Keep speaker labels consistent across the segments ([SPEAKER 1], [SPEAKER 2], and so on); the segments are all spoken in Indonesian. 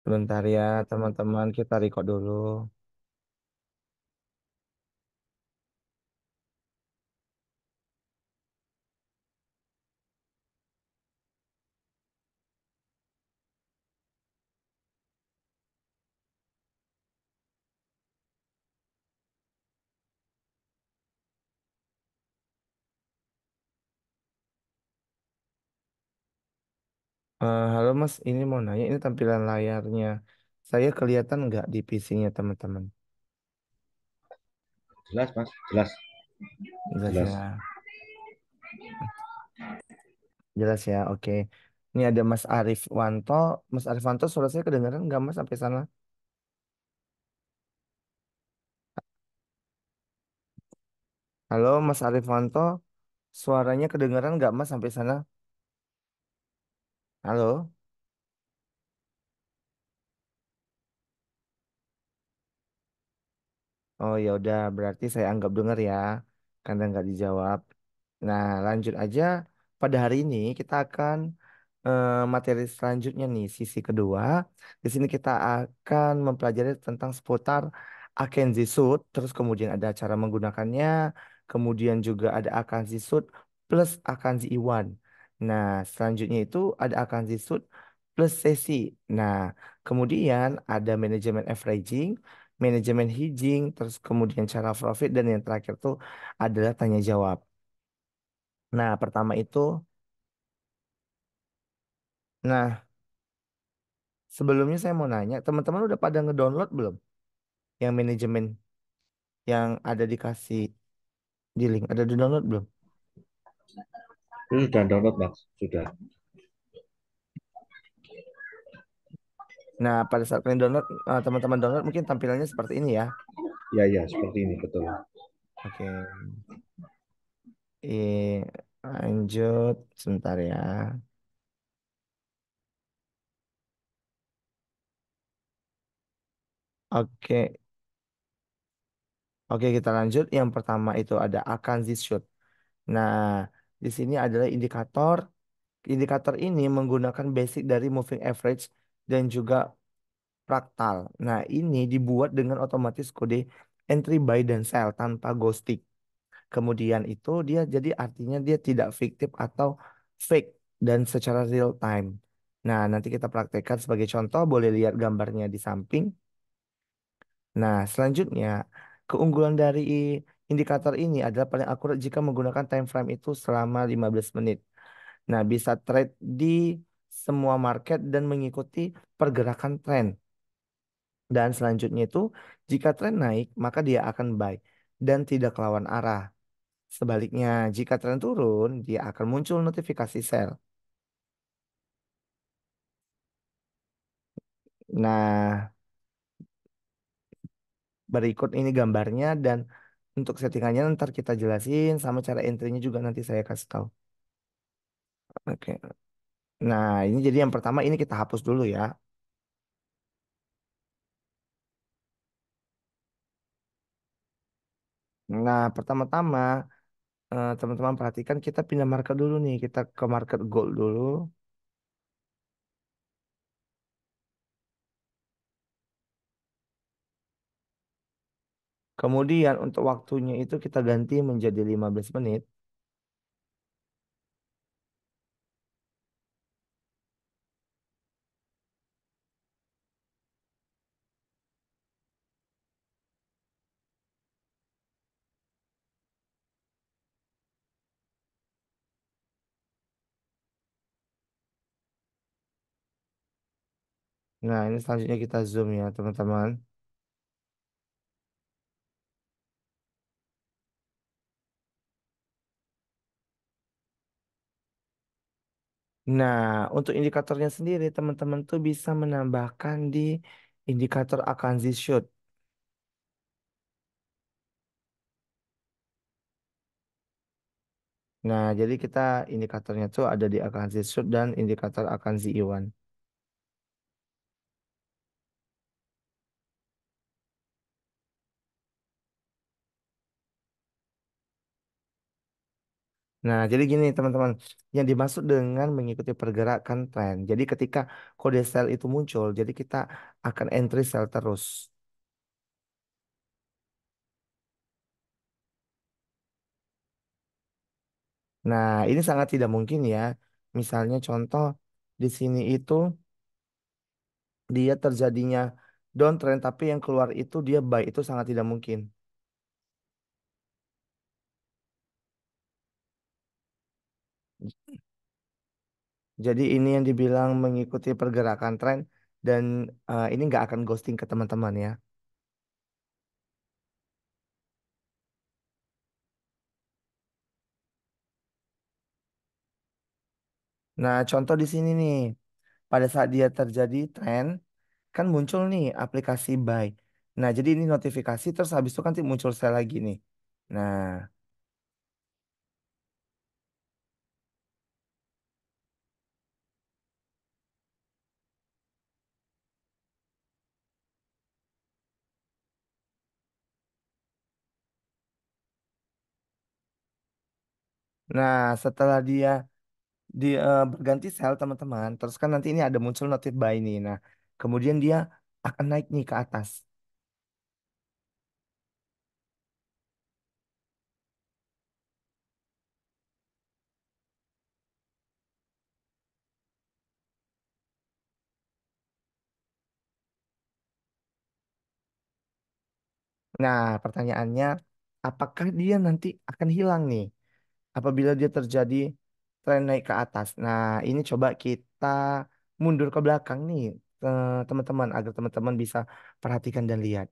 [SPEAKER 1] Sebentar ya, teman-teman, kita record dulu. Halo Mas, ini mau nanya, ini tampilan layarnya. Saya kelihatan nggak di PC-nya teman-teman?
[SPEAKER 2] Jelas, Mas. Jelas,
[SPEAKER 1] Jelas
[SPEAKER 2] jelas.
[SPEAKER 1] ya, jelas ya, oke. Ini ada Mas Arif Wanto. Mas Arif Wanto, suara saya kedengaran nggak Mas sampai sana? Halo Mas Arif Wanto, suaranya kedengaran nggak Mas sampai sana? Halo? Oh ya udah, berarti saya anggap dengar ya, karena nggak dijawab. Nah, lanjut aja. Pada hari ini kita akan materi selanjutnya nih, sisi kedua. Di sini kita akan mempelajari tentang seputar Akenzi Shoot, terus kemudian ada cara menggunakannya, kemudian juga ada Akenzi Shoot plus Akenzi Iwan. Nah, selanjutnya itu ada Akenzi Shoot plus sesi. Nah, kemudian ada manajemen averaging, manajemen hedging, terus kemudian cara profit, dan yang terakhir tuh adalah tanya jawab. Nah, pertama itu, nah sebelumnya saya mau nanya, teman-teman udah pada ngedownload belum? Yang manajemen yang ada dikasih di link, ada di download belum?
[SPEAKER 2] Itu sudah download, Mas. Sudah.
[SPEAKER 1] Nah, pada saat kalian download, teman-teman download mungkin tampilannya seperti ini ya.
[SPEAKER 2] Ya, ya, seperti ini, betul.
[SPEAKER 1] Oke, lanjut sebentar ya. Oke, oke kita lanjut. Yang pertama itu ada Akanzi Shoot. Nah, di sini adalah indikator. Indikator ini menggunakan basic dari moving average dan juga fraktal. Nah, ini dibuat dengan otomatis kode entry buy dan sell tanpa ghosting. Kemudian itu dia jadi artinya dia tidak fiktif atau fake dan secara real time. Nah, nanti kita praktekkan sebagai contoh, boleh lihat gambarnya di samping. Nah, selanjutnya keunggulan dari indikator ini adalah paling akurat jika menggunakan time frame itu selama 15 menit. Nah, bisa trade di semua market dan mengikuti pergerakan tren. Dan selanjutnya itu, jika tren naik, maka dia akan buy dan tidak lawan arah. Sebaliknya, jika tren turun, dia akan muncul notifikasi sell. Nah, berikut ini gambarnya dan untuk settingannya ntar kita jelasin sama cara entry-nya juga nanti saya kasih tahu. Oke. Nah, ini jadi yang pertama ini kita hapus dulu ya. Nah, pertama-tama teman-teman perhatikan kita pindah market dulu nih. Kita ke market gold dulu. Kemudian untuk waktunya itu kita ganti menjadi 15 menit. Nah, ini selanjutnya kita zoom ya, teman-teman. Nah, untuk indikatornya sendiri, teman-teman tuh bisa menambahkan di indikator Akanzi Shoot. Nah, jadi kita indikatornya tuh ada di Akanzi Shoot dan indikator Akanzi Iwan. Nah, jadi gini teman-teman, yang dimaksud dengan mengikuti pergerakan tren. Jadi ketika kode sell itu muncul, jadi kita akan entry sell terus. Nah, ini sangat tidak mungkin ya. Misalnya contoh di sini itu dia terjadinya downtrend tapi yang keluar itu dia buy, itu sangat tidak mungkin. Jadi ini yang dibilang mengikuti pergerakan tren dan ini nggak akan ghosting ke teman-teman ya. Nah, contoh di sini nih, pada saat dia terjadi tren, kan muncul nih aplikasi buy. Nah, jadi ini notifikasi terus habis itu kan muncul sell lagi nih. Nah, nah setelah dia berganti sell teman-teman, terus kan nanti ini ada muncul notif buy nih. Nah, kemudian dia akan naik nih ke atas. Nah, pertanyaannya, apakah dia nanti akan hilang nih apabila dia terjadi tren naik ke atas? Nah, ini coba kita mundur ke belakang nih, teman-teman, agar teman-teman bisa perhatikan dan lihat.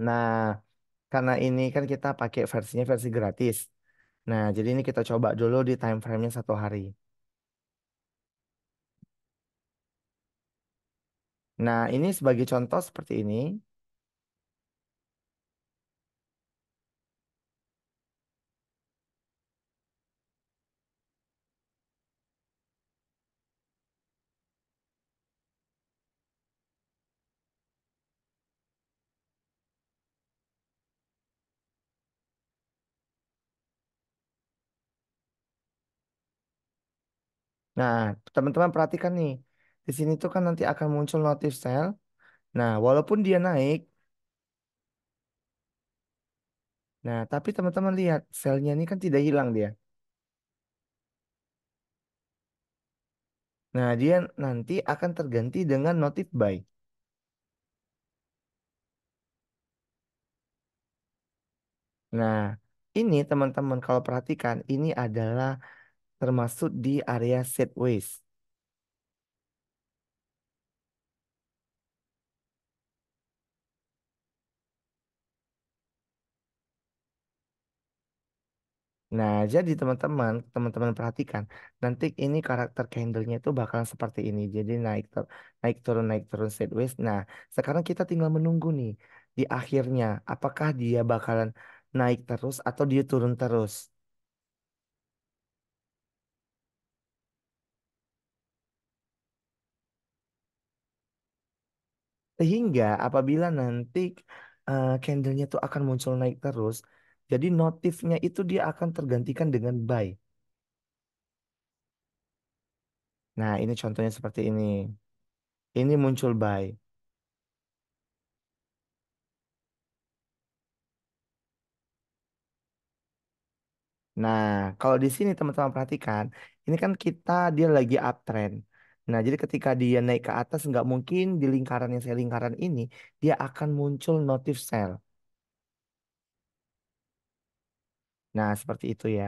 [SPEAKER 1] Nah, karena ini kan kita pakai versinya versi gratis. Nah, jadi ini kita coba dulu di time frame-nya 1 hari. Nah, ini sebagai contoh seperti ini. Nah, teman-teman perhatikan nih. Di sini tuh kan nanti akan muncul notif sell. Nah, walaupun dia naik, nah tapi teman-teman lihat sell-nya ini kan tidak hilang dia. Nah, dia nanti akan terganti dengan notif buy. Nah, ini teman-teman kalau perhatikan, ini adalah termasuk di area sideways. Nah, jadi teman-teman perhatikan, nanti ini karakter candlenya itu bakalan seperti ini. Jadi naik turun sideways. Nah, sekarang kita tinggal menunggu nih di akhirnya, apakah dia bakalan naik terus atau dia turun terus. Sehingga apabila nanti candlenya itu akan muncul naik terus, jadi notifnya itu dia akan tergantikan dengan buy. Nah, ini contohnya seperti ini. Ini muncul buy. Nah, kalau di sini teman-teman perhatikan, ini kan dia lagi uptrend. Nah, jadi ketika dia naik ke atas, nggak mungkin di lingkaran yang saya lingkaran ini, dia akan muncul notif sell. Nah, seperti itu ya.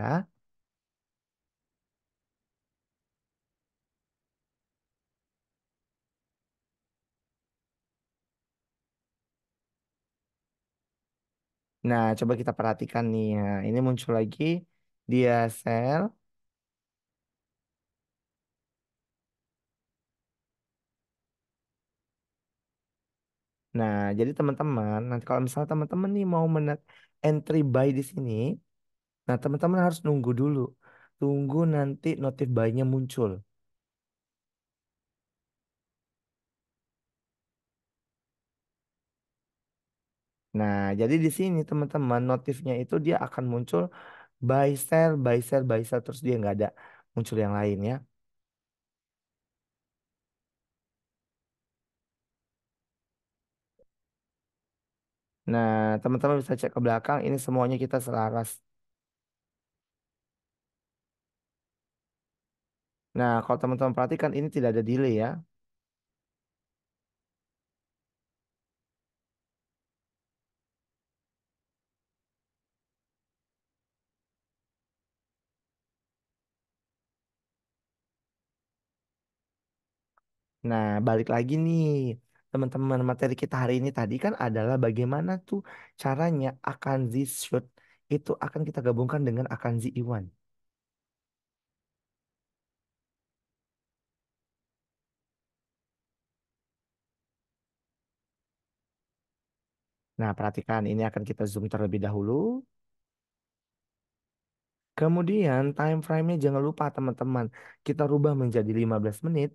[SPEAKER 1] Nah, coba kita perhatikan nih. Nah, ini muncul lagi, dia sell. Nah, jadi teman-teman, nanti kalau misalnya teman-teman nih mau entry buy di sini, nah teman-teman harus nunggu dulu. Tunggu nanti notif buy-nya muncul. Nah, jadi di sini teman-teman notifnya itu dia akan muncul buy sell, buy sell, buy sell terus dia nggak ada muncul yang lain ya. Nah, teman-teman bisa cek ke belakang ini semuanya kita selaras. Nah, kalau teman-teman perhatikan ini tidak ada delay ya. Nah, balik lagi nih, teman-teman, materi kita hari ini tadi kan adalah bagaimana tuh caranya Akanzi Shoot itu akan kita gabungkan dengan Akanzi Iwan. Nah, perhatikan ini akan kita zoom terlebih dahulu. Kemudian time frame-nya jangan lupa teman-teman, kita rubah menjadi 15 menit.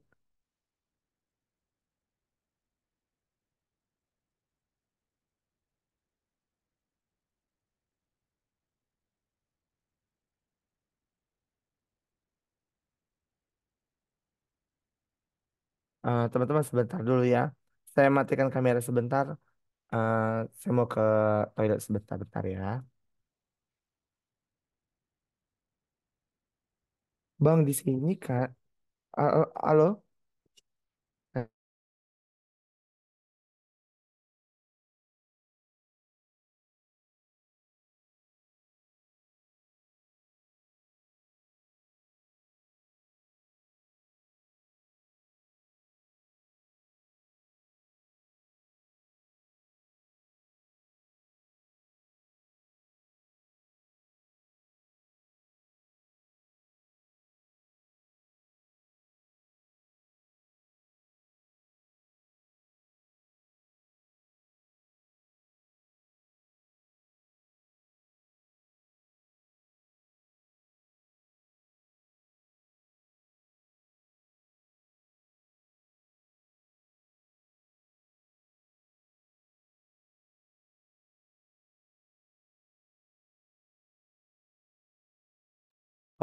[SPEAKER 1] Teman-teman sebentar dulu ya. Saya matikan kamera sebentar. Eh, saya mau ke toilet sebentar-bentar ya. Bang di sini Kak. Halo?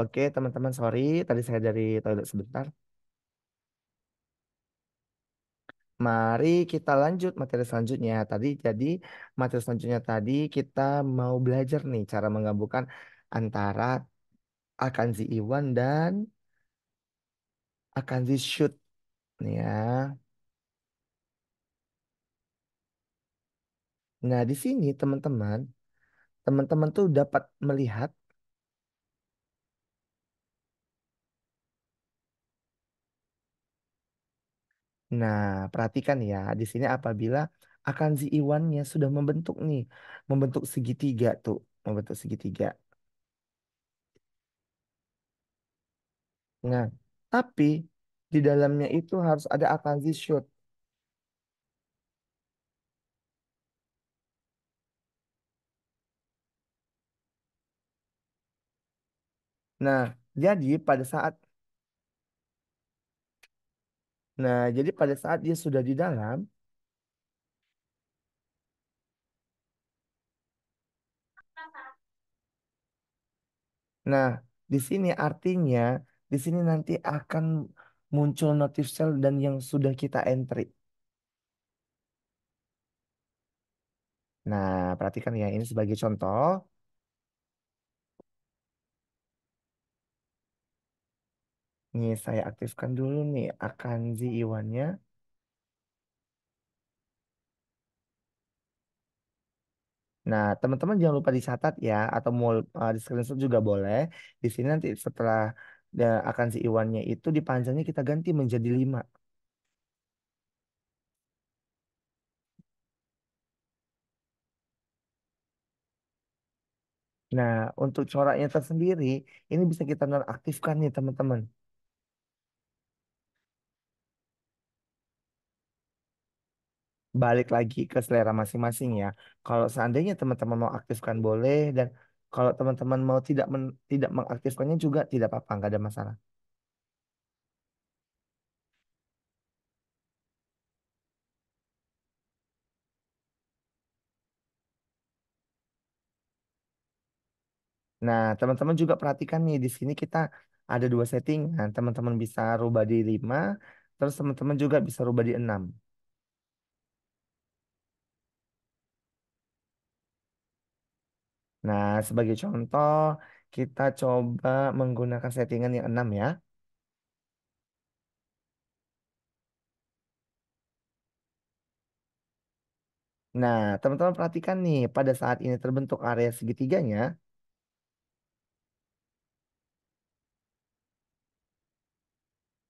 [SPEAKER 1] Oke, teman-teman, sorry. Tadi saya dari toilet sebentar. Mari kita lanjut materi selanjutnya. Jadi materi selanjutnya tadi kita mau belajar nih cara menggabungkan antara Akanzi Iwan dan Akanzi Shoot nih ya. Nah, di sini teman-teman tuh dapat melihat. Nah, perhatikan ya, di sini apabila Akanzi Iwannya sudah membentuk nih, membentuk segitiga tuh, membentuk segitiga. Nah, tapi di dalamnya itu harus ada Akanzi Shoot. Nah, jadi pada saat jadi pada saat dia sudah di dalam, nah di sini artinya di sini nanti akan muncul notif sel dan yang sudah kita entry. Nah, perhatikan ya ini sebagai contoh. Nih saya aktifkan dulu nih Akanzi Iwannya. Nah, teman-teman jangan lupa dicatat ya atau mau di screenshot juga boleh. Di sini nanti setelah Akanzi Iwannya itu dipanjangnya kita ganti menjadi 5. Nah, untuk coraknya tersendiri, ini bisa kita nonaktifkan nih teman-teman. balik lagi ke selera masing-masing ya. Kalau seandainya teman-teman mau aktifkan boleh, dan kalau teman-teman mau tidak mengaktifkannya juga tidak apa-apa, nggak ada masalah. Nah, teman-teman juga perhatikan nih, di sini kita ada dua settingan. Teman-teman bisa rubah di 5, terus teman-teman juga bisa rubah di 6. Nah, sebagai contoh, kita coba menggunakan settingan yang 6 ya. Nah, teman-teman perhatikan nih, pada saat ini terbentuk area segitiganya.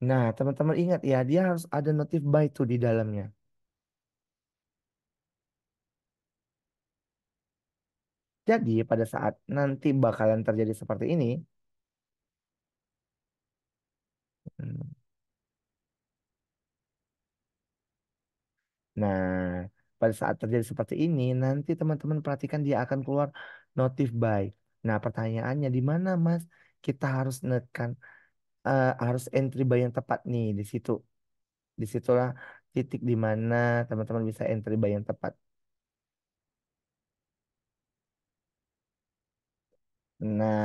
[SPEAKER 1] Nah, teman-teman ingat ya, dia harus ada notif by tuh di dalamnya. Jadi, pada saat nanti bakalan terjadi seperti ini, hmm, nah, pada saat terjadi seperti ini, nanti teman-teman perhatikan dia akan keluar notif by. Nah, pertanyaannya di mana, Mas? Kita harus nekan, harus entry by yang tepat nih di situ. Disitulah titik di mana teman-teman bisa entry by yang tepat. Nah,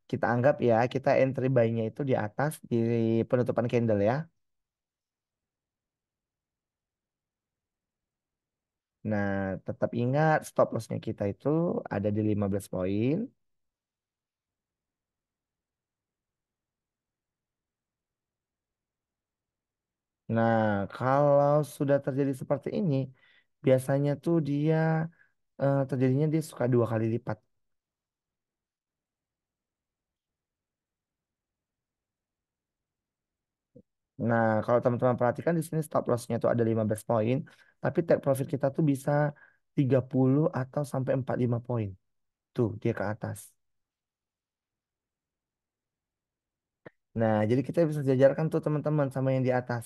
[SPEAKER 1] kita anggap ya, kita entry by-nya itu di atas di penutupan candle ya. Nah, tetap ingat stop loss-nya kita itu ada di 15 poin. Nah, kalau sudah terjadi seperti ini, biasanya tuh dia terjadinya dia suka dua kali lipat. Nah, kalau teman-teman perhatikan di sini stop loss-nya tuh ada 15 poin, tapi take profit kita tuh bisa 30 atau sampai 45 poin. Tuh, dia ke atas. Nah, jadi kita bisa jajarkan tuh teman-teman sama yang di atas.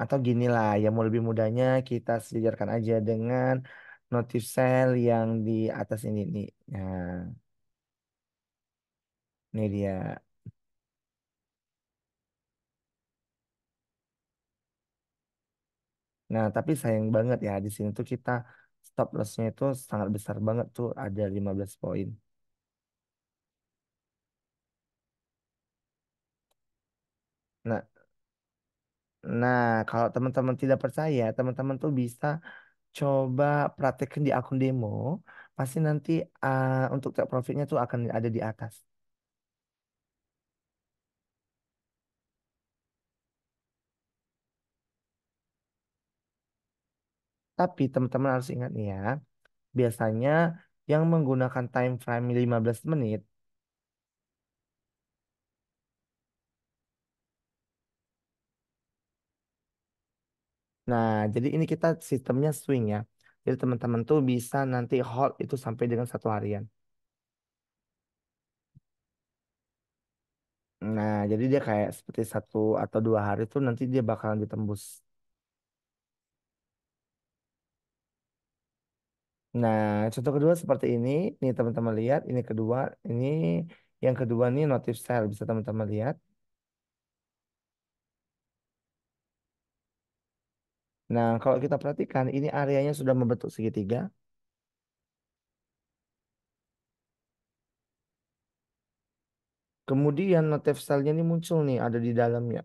[SPEAKER 1] Atau gini lah, yang mau lebih mudahnya kita sejajarkan aja dengan notif sell yang di atas ini nih. Nah, ini dia. Nah, tapi sayang banget ya di sini tuh kita stop loss-nya itu sangat besar banget tuh ada 15 poin. Nah, nah, kalau teman-teman tidak percaya, teman-teman tuh bisa coba praktekkan di akun demo. Pasti nanti untuk take profitnya tuh akan ada di atas. Tapi teman-teman harus ingat nih ya, biasanya yang menggunakan time frame 15 menit. Nah, jadi ini kita sistemnya swing ya. Jadi teman-teman tuh bisa nanti hold itu sampai dengan 1 harian. Nah, jadi dia kayak seperti 1 atau 2 hari tuh nanti dia bakalan ditembus. Nah, contoh kedua seperti ini. Nih teman-teman lihat, ini kedua, ini yang kedua nih notif sell bisa teman-teman lihat. Nah, kalau kita perhatikan ini areanya sudah membentuk segitiga. Kemudian notif sell-nya ini muncul nih ada di dalamnya.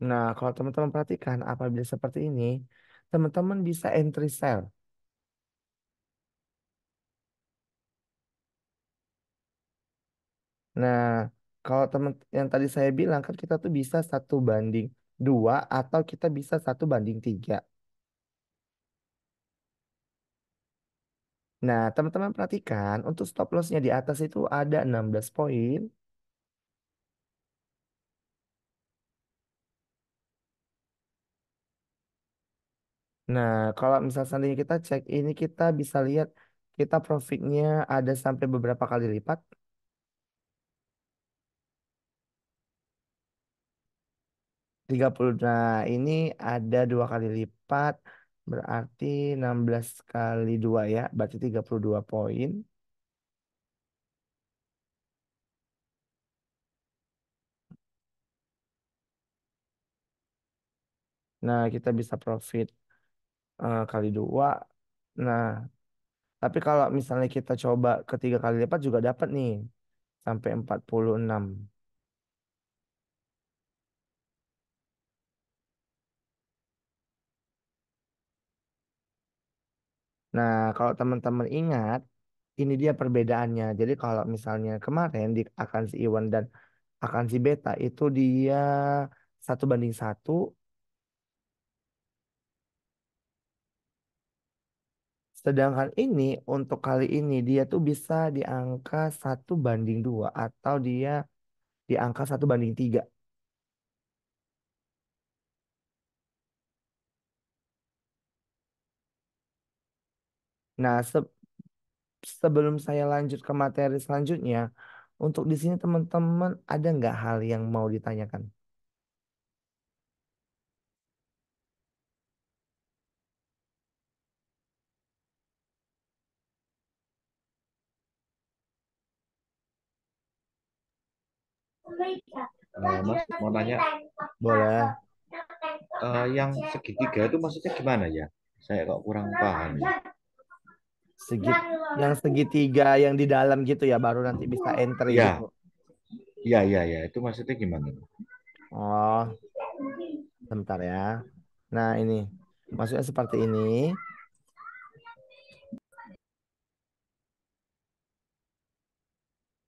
[SPEAKER 1] Nah, kalau teman-teman perhatikan apabila seperti ini, teman-teman bisa entry sell. Nah, kalau teman yang tadi saya bilang kan kita tuh bisa 1:2 atau kita bisa 1:3. Nah, teman-teman perhatikan untuk stop lossnya di atas itu ada 16 poin. Nah, kalau misal seandainya kita cek, ini kita bisa lihat kita profitnya ada sampai beberapa kali lipat. 30. Nah, ini ada dua kali lipat. Berarti 16 kali 2 ya. Berarti 32 poin. Nah, kita bisa profit kali dua. Nah, tapi kalau misalnya kita coba ketiga kali lipat juga dapat nih. Sampai 46. Nah, kalau teman-teman ingat, ini dia perbedaannya. Jadi kalau misalnya kemarin di Akansi Iwan dan Akansi Beta itu dia 1 banding 1. Sedangkan ini untuk kali ini dia tuh bisa di angka 1 banding 2 atau dia di angka 1 banding 3. Nah, sebelum saya lanjut ke materi selanjutnya, untuk di sini teman-teman ada nggak hal yang mau ditanyakan?
[SPEAKER 2] Mas mau nanya,
[SPEAKER 1] Boleh.
[SPEAKER 2] yang segitiga itu maksudnya gimana ya? Saya kok kurang paham ya.
[SPEAKER 1] Segit, yang segitiga yang di dalam gitu ya, baru nanti bisa entry gitu.
[SPEAKER 2] Iya, iya, iya, iya. Itu maksudnya gimana?
[SPEAKER 1] Oh, sebentar ya. Nah, ini maksudnya seperti ini.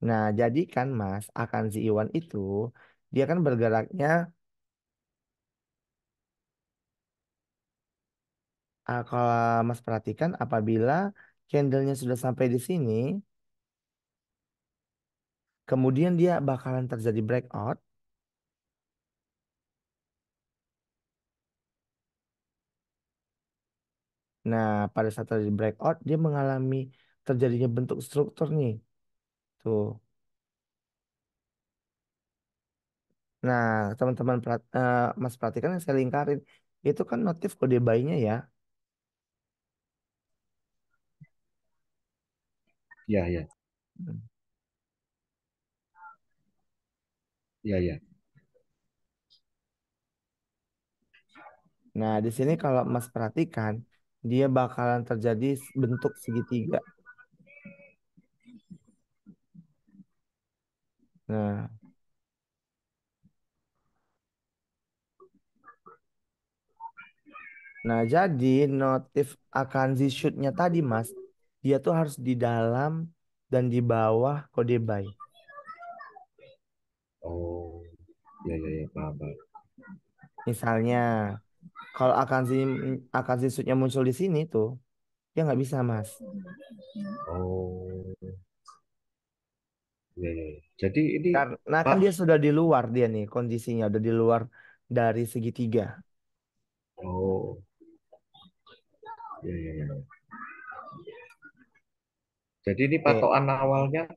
[SPEAKER 1] Nah, jadi kan Mas, akan si Iwan itu dia kan bergeraknya, kalau Mas perhatikan apabila candlenya sudah sampai di sini, kemudian dia bakalan terjadi breakout. Nah, pada saat terjadi breakout, dia mengalami terjadinya bentuk struktur nih. Tuh. Nah, teman-teman Mas perhatikan yang saya lingkarin. Itu kan notif kode buy-nya ya.
[SPEAKER 2] Iya, iya, iya, iya.
[SPEAKER 1] Nah, di sini kalau Mas perhatikan, dia bakalan terjadi bentuk segitiga. Nah, nah, jadi notif akan shoot-nya tadi, Mas, dia tuh harus di dalam dan di bawah kode buy.
[SPEAKER 2] Oh, iya, iya, iya, paham, paham.
[SPEAKER 1] Misalnya, kalau akan shoot-nya muncul di sini tuh, dia nggak bisa, Mas.
[SPEAKER 2] Oh, iya, iya, iya. Jadi ini,
[SPEAKER 1] Karena kan
[SPEAKER 2] Pak,
[SPEAKER 1] dia sudah di luar dia nih kondisinya, udah di luar dari segitiga.
[SPEAKER 2] oh, iya, iya, iya. Jadi ini
[SPEAKER 1] Oke,
[SPEAKER 2] patokan awalnya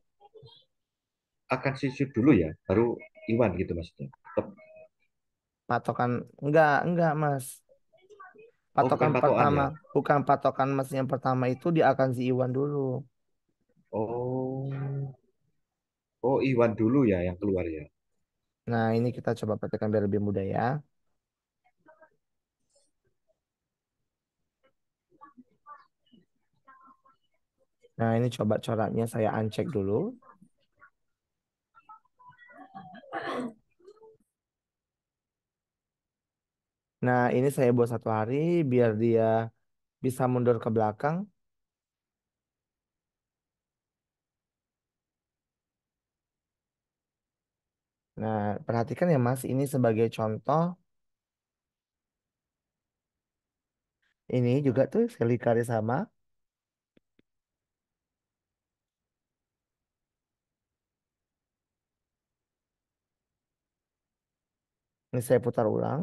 [SPEAKER 2] akan sisip dulu ya, baru Iwan gitu maksudnya. Tetap.
[SPEAKER 1] patokan enggak, Mas.
[SPEAKER 2] Oh, bukan
[SPEAKER 1] Patokan
[SPEAKER 2] patokan
[SPEAKER 1] pertama,
[SPEAKER 2] ya.
[SPEAKER 1] bukan patokan Mas yang pertama itu di akan si Iwan dulu.
[SPEAKER 2] Oh, oh Iwan dulu ya yang keluar ya.
[SPEAKER 1] Nah, ini kita coba praktekkan biar lebih mudah ya. Nah, ini coba coraknya saya uncheck dulu. Nah, ini saya buat 1 hari biar dia bisa mundur ke belakang. Nah, perhatikan ya Mas, ini sebagai contoh. Ini juga tuh selikari sama. Ini saya putar ulang.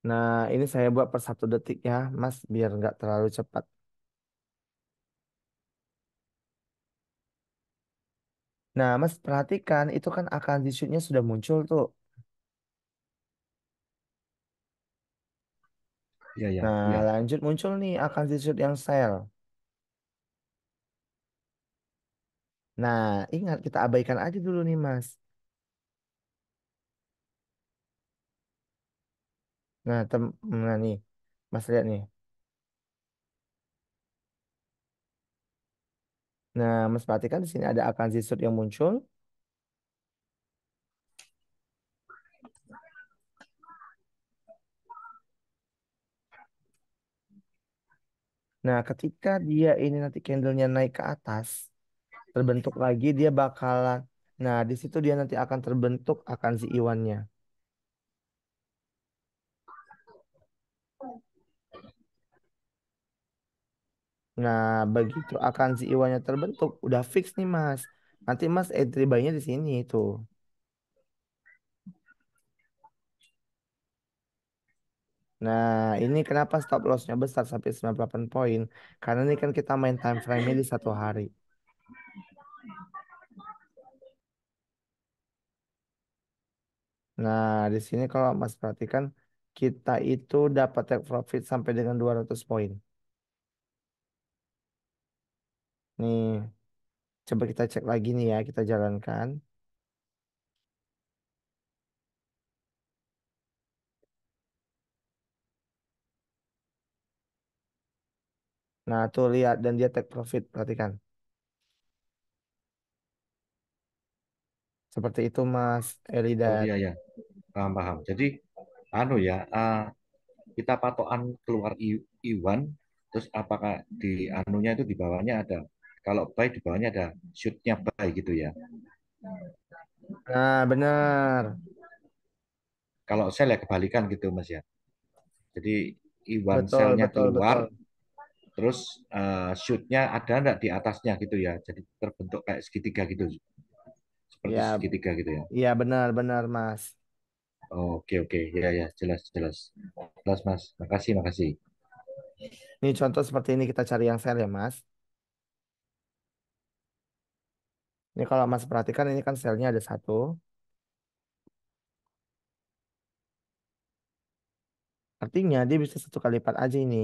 [SPEAKER 1] Nah, ini saya buat per 1 detik ya, Mas, biar nggak terlalu cepat. Nah, Mas perhatikan itu kan akan di shoot-nya sudah muncul tuh.
[SPEAKER 2] Iya, ya,
[SPEAKER 1] Nah,
[SPEAKER 2] iya.
[SPEAKER 1] lanjut muncul nih akan di shoot yang sel. Nah, ingat kita abaikan aja dulu nih, Mas. Nah, nah nih, Mas lihat nih. Nah, Mas perhatikan di sini ada akan di shoot yang muncul. Nah, ketika dia ini nanti candlenya naik ke atas, terbentuk lagi dia bakalan. Nah, di situ dia nanti akan terbentuk akan si Iwannya. Nah, begitu akan si Iwannya terbentuk, udah fix nih Mas. Nanti Mas entry buy-nya di sini itu. Nah, ini kenapa stop loss-nya besar sampai 98 poin? Karena ini kan kita main time frame-nya di 1 hari. Nah, di sini kalau Mas perhatikan, kita itu dapat take profit sampai dengan 200 poin. Nih, coba kita cek lagi nih ya, kita jalankan. Nah, tuh lihat dan dia take profit, perhatikan. Seperti itu Mas
[SPEAKER 2] Oh
[SPEAKER 1] Elidat.
[SPEAKER 2] iya, ya, paham, paham. Jadi, anu ya, kita patokan keluar Iwan, terus apakah di anunya itu di bawahnya ada, kalau buy di bawahnya ada shootnya buy gitu ya.
[SPEAKER 1] Nah, benar.
[SPEAKER 2] Kalau sell ya kebalikan gitu Mas ya. Jadi Iwan
[SPEAKER 1] Betul,
[SPEAKER 2] sell-nya
[SPEAKER 1] betul,
[SPEAKER 2] keluar,
[SPEAKER 1] betul.
[SPEAKER 2] terus shoot-nya ada nggak di atasnya gitu ya. Jadi terbentuk kayak segitiga gitu, seperti
[SPEAKER 1] Ya,
[SPEAKER 2] segitiga gitu ya.
[SPEAKER 1] ya benar, benar Mas.
[SPEAKER 2] Oke, oke, ya, ya, jelas, jelas. Jelas Mas, makasih, makasih.
[SPEAKER 1] Ini contoh seperti ini kita cari yang sell ya Mas. Ini kalau Mas perhatikan ini kan selnya ada satu. Artinya dia bisa 1 kali lipat aja ini.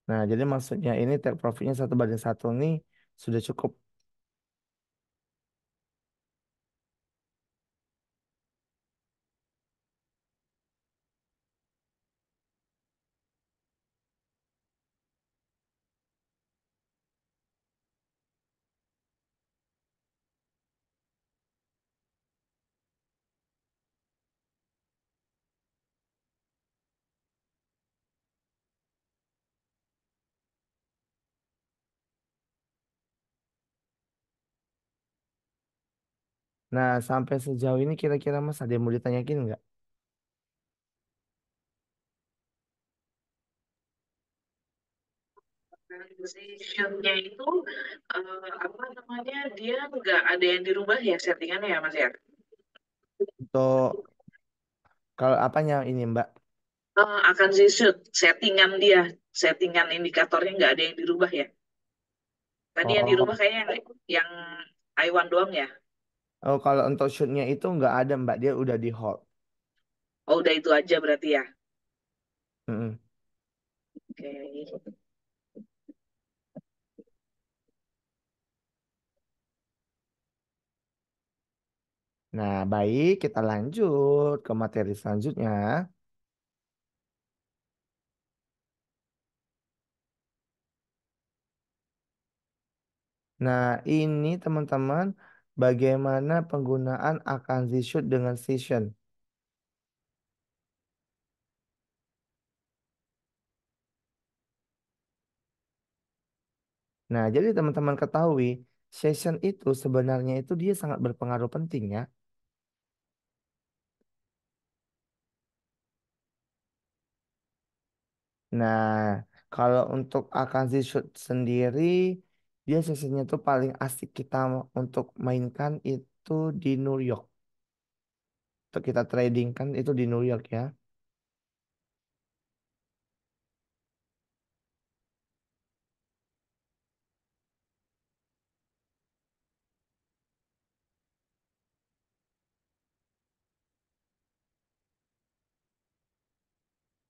[SPEAKER 1] Nah, jadi maksudnya ini take profitnya 1 banding 1 nih sudah cukup. Nah, sampai sejauh ini kira-kira Mas ada yang mau ditanyakin nggak?
[SPEAKER 3] Decision-nya itu apa namanya, dia nggak ada yang dirubah ya settingannya ya Mas ya?
[SPEAKER 1] Untuk kalau apanya ini Mbak?
[SPEAKER 3] Akan shoot settingan dia, settingan indikatornya nggak ada yang dirubah ya. Tadi yang dirubah
[SPEAKER 1] Oh,
[SPEAKER 3] kayaknya yang Taiwan doang ya.
[SPEAKER 1] oh kalau untuk shootnya itu nggak ada Mbak, dia udah di hold.
[SPEAKER 3] Oh udah itu aja berarti ya.
[SPEAKER 1] Mm-mm.
[SPEAKER 3] Oke.
[SPEAKER 1] Nah, baik, kita lanjut ke materi selanjutnya. Nah, ini teman-teman bagaimana penggunaan akan shoot dengan session. Nah, jadi teman-teman ketahui, session itu sebenarnya itu dia sangat berpengaruh penting ya. Nah, kalau untuk akan shoot sendiri, Dia sesinya tuh paling asik kita untuk mainkan itu di New York. Untuk kita trading kan itu di New York ya.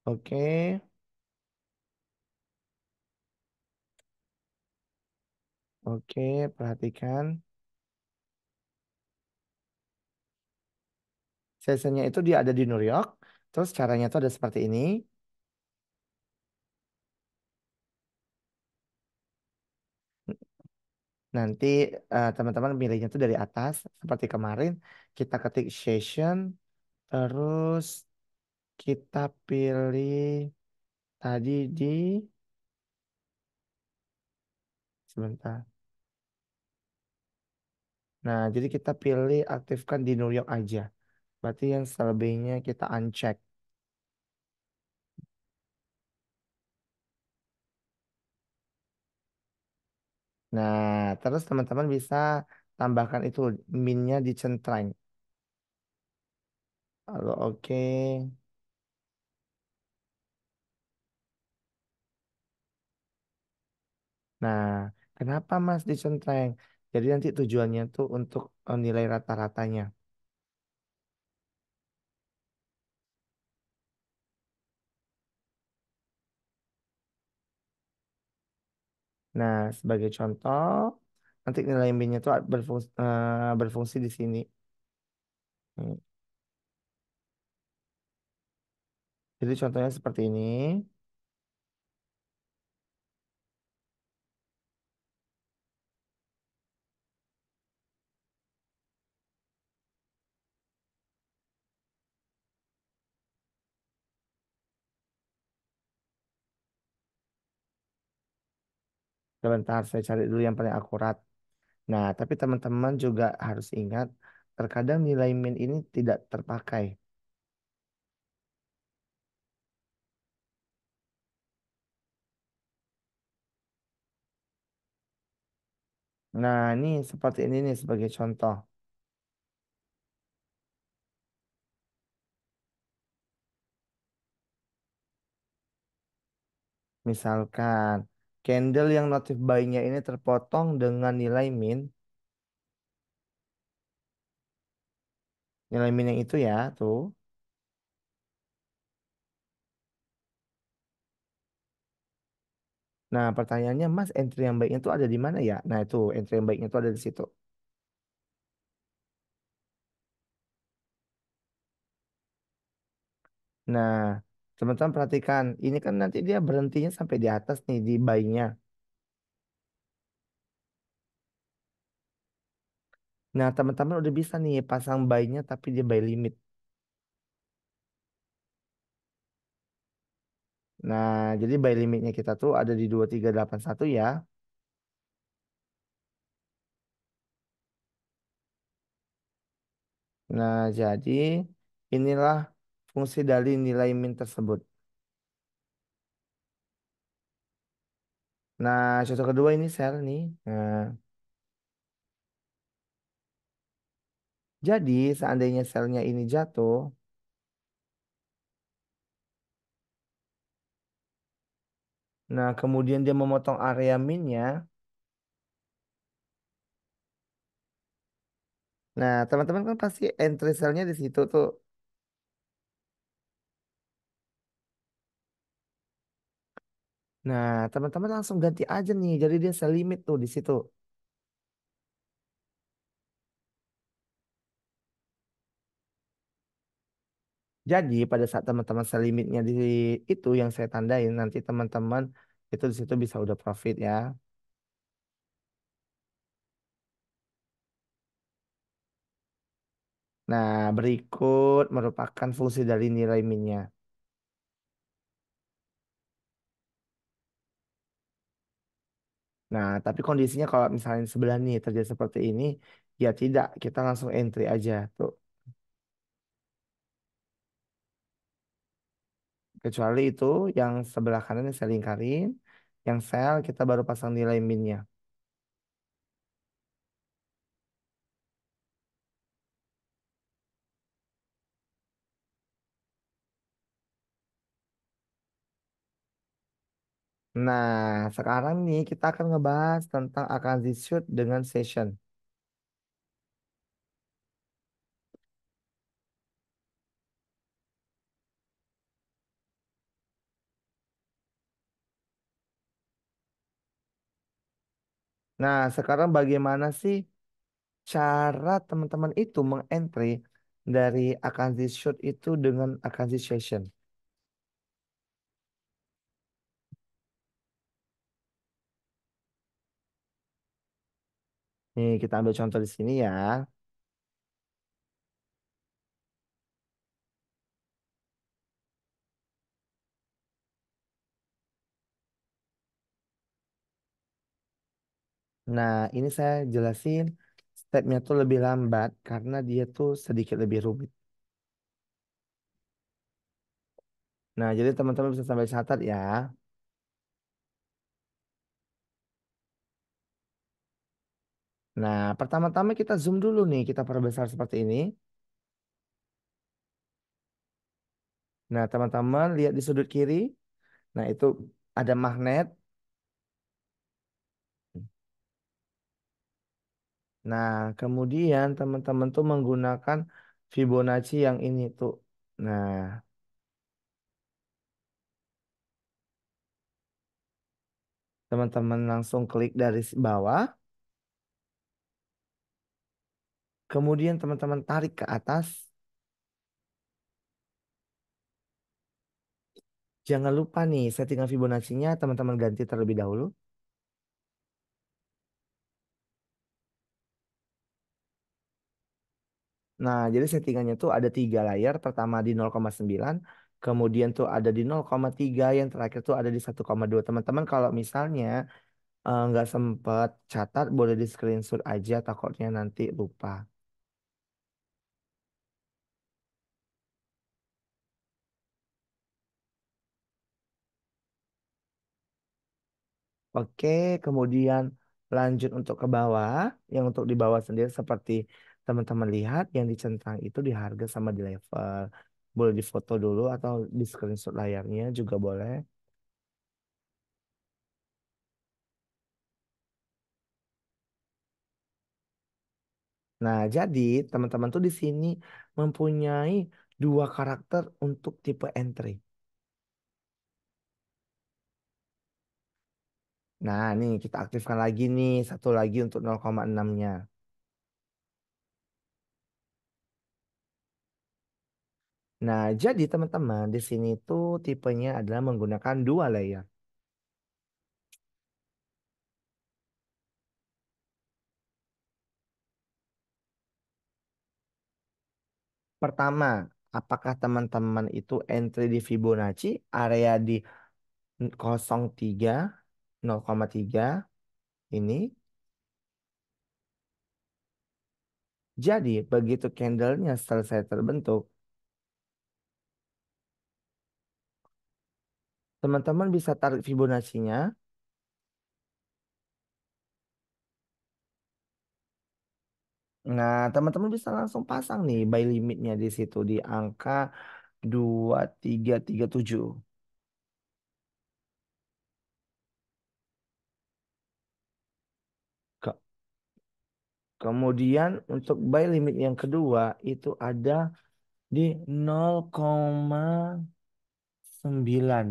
[SPEAKER 1] Oke, oke, perhatikan. Sesinya itu dia ada di New York. Terus caranya tuh ada seperti ini. Nanti teman-teman pilihnya tuh dari atas. Seperti kemarin, kita ketik session. Terus kita pilih tadi di sebentar. Nah, jadi kita pilih aktifkan di New York aja. Berarti yang selebihnya kita uncheck. Nah, terus teman-teman bisa tambahkan itu minnya dicentrang. Lalu oke. Nah, kenapa Mas dicentrang? Jadi nanti tujuannya tuh untuk nilai rata-ratanya. Nah, sebagai contoh, nanti nilai minnya tuh berfungsi di sini. Hmm. Jadi contohnya seperti ini. Sebentar, saya cari dulu yang paling akurat. Nah, tapi teman-teman juga harus ingat, terkadang nilai min ini tidak terpakai. Nah, ini seperti ini nih sebagai contoh. Misalkan, candle yang notif buy-nya ini terpotong dengan nilai min. Nilai min yang itu ya, tuh. Nah, pertanyaannya, Mas, entry yang baiknya itu ada di mana ya? Nah, itu entry yang baiknya itu ada di situ. Nah, teman-teman perhatikan, ini kan nanti dia berhentinya sampai di atas nih, di buy-nya. Nah, teman-teman udah bisa nih pasang buy-nya tapi dia buy limit. Nah, jadi buy limitnya kita tuh ada di 2381 ya. Nah, jadi inilah fungsi dari nilai min tersebut. Nah, contoh kedua ini sell nih. Nah, jadi seandainya selnya ini jatuh, nah kemudian dia memotong area minnya. Nah, teman-teman kan pasti entry selnya di situ tuh. Nah, teman-teman langsung ganti aja nih. Jadi dia sell limit tuh di situ. Jadi pada saat teman-teman sell limitnya di itu yang saya tandain, nanti teman-teman itu di situ bisa udah profit ya. Nah, berikut merupakan fungsi dari nilai minnya. Nah, tapi kondisinya kalau misalnya sebelah nih terjadi seperti ini, ya tidak, kita langsung entry aja tuh. Kecuali itu yang sebelah kanan yang saya lingkarin, yang sell kita baru pasang nilai minnya. Nah, sekarang nih kita akan ngebahas tentang Akanzi shoot dengan session. Nah, sekarang bagaimana sih cara teman-teman itu mengentry dari Akanzi shoot itu dengan Akanzi session? Nih, kita ambil contoh di sini ya. Nah, ini saya jelasin stepnya tuh lebih lambat karena dia tuh sedikit lebih rumit. Nah, jadi teman-teman bisa sampai catat ya. Nah, pertama-tama kita zoom dulu nih, kita perbesar seperti ini. Nah, teman-teman lihat di sudut kiri. Nah, itu ada magnet. Nah, kemudian teman-teman tuh menggunakan Fibonacci yang ini tuh. Nah, teman-teman langsung klik dari bawah. Kemudian teman-teman tarik ke atas. Jangan lupa nih, settingan Fibonacci-nya teman-teman ganti terlebih dahulu. Nah, jadi settingannya tuh ada 3 layar. Pertama di 0,9, kemudian tuh ada di 0,3, yang terakhir tuh ada di 1,2. Teman-teman kalau misalnya nggak sempet catat, boleh di screenshot aja, takutnya nanti lupa. Oke, kemudian lanjut untuk ke bawah. Yang untuk di bawah sendiri seperti teman-teman lihat, yang dicentang itu di harga sama di level. Boleh difoto dulu atau di screenshot layarnya juga boleh. Nah, jadi teman-teman tuh di sini mempunyai 2 karakter untuk tipe entry. Nah, nih kita aktifkan lagi nih, satu lagi untuk 0,6-nya. Nah, jadi teman-teman di sini tuh tipenya adalah menggunakan 2 layer. Pertama, apakah teman-teman itu entry di Fibonacci area di 0,3, 0,3 ini. Jadi, begitu candlenya selesai terbentuk, teman-teman bisa tarik Fibonacci-nya. Nah, teman-teman bisa langsung pasang nih buy limitnya di situ di angka 2337. Ke- Kemudian untuk buy limit yang kedua itu ada di 0,9,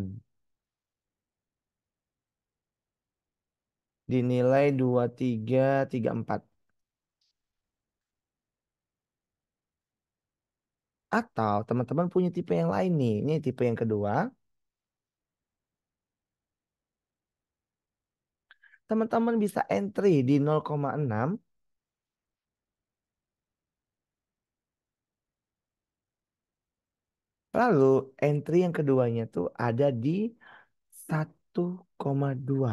[SPEAKER 1] dinilai 2334. Atau teman-teman punya tipe yang lain nih. Ini tipe yang kedua. Teman-teman bisa entry di 0,6. Lalu entry yang keduanya tuh ada di 1,2.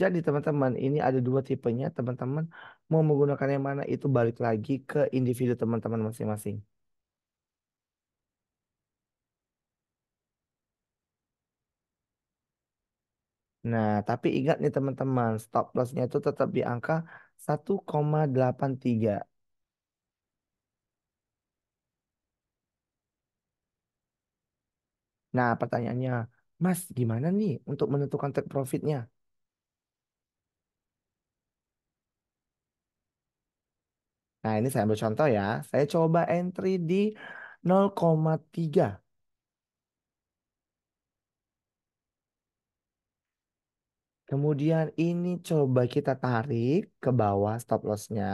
[SPEAKER 1] Jadi teman-teman ini ada 2 tipenya. Teman-teman mau menggunakan yang mana itu balik lagi ke individu teman-teman masing-masing. Nah, tapi ingat nih teman-teman, stop lossnya itu tetap di angka 1,83. Nah, pertanyaannya, Mas, gimana nih untuk menentukan take profitnya? Nah, ini saya ambil contoh ya. Saya coba entry di 0,3. Kemudian ini coba kita tarik ke bawah stop lossnya.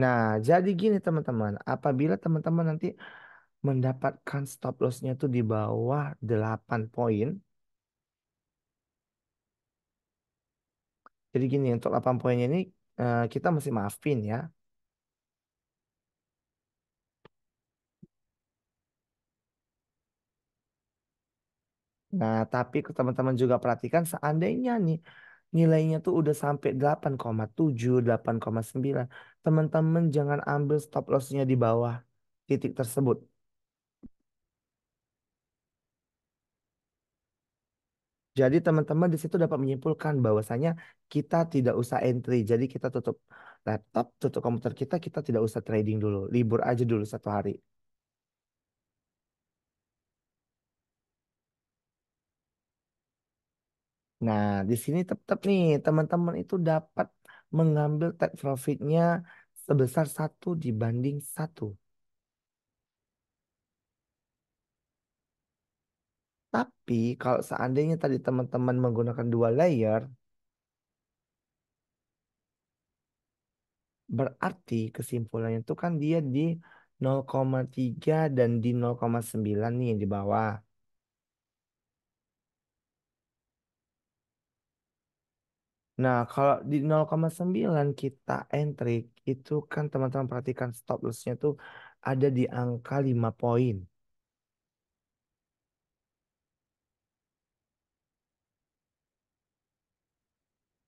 [SPEAKER 1] Nah, jadi gini teman-teman. Apabila teman-teman nanti mendapatkan stop lossnya itu di bawah 8 poin. Jadi gini, untuk 8 poinnya ini kita mesti maafin ya. Nah, tapi teman-teman juga perhatikan seandainya nih nilainya tuh udah sampai 8,7, 8,9, teman-teman jangan ambil stop lossnya di bawah titik tersebut. Jadi teman-teman di situ dapat menyimpulkan bahwasanya kita tidak usah entry. Jadi kita tutup laptop, tutup komputer kita, kita tidak usah trading dulu. Libur aja dulu 1 hari. Nah, di sini tetap nih teman-teman itu dapat mengambil take profitnya sebesar 1 dibanding 1. Tapi kalau seandainya tadi teman-teman menggunakan 2 layer, berarti kesimpulannya itu kan dia di 0,3 dan di 0,9 nih di bawah. Nah, kalau di 0,9 kita entry, itu kan teman-teman perhatikan stop lossnya tuh ada di angka 5 poin.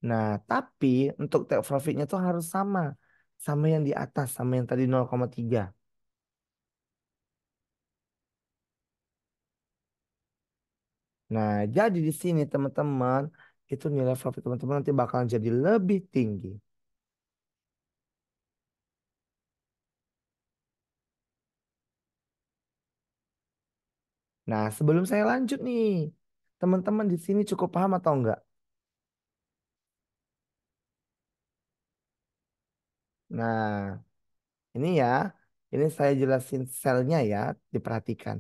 [SPEAKER 1] Nah, tapi untuk take profitnya tuh harus sama. Sama yang di atas, sama yang tadi 0,3. Nah, jadi di sini teman-teman, itu nilai profit teman-teman nanti bakalan jadi lebih tinggi. Nah, sebelum saya lanjut nih, teman-teman di sini cukup paham atau enggak? Nah, ini ya, ini saya jelasin selnya ya, diperhatikan.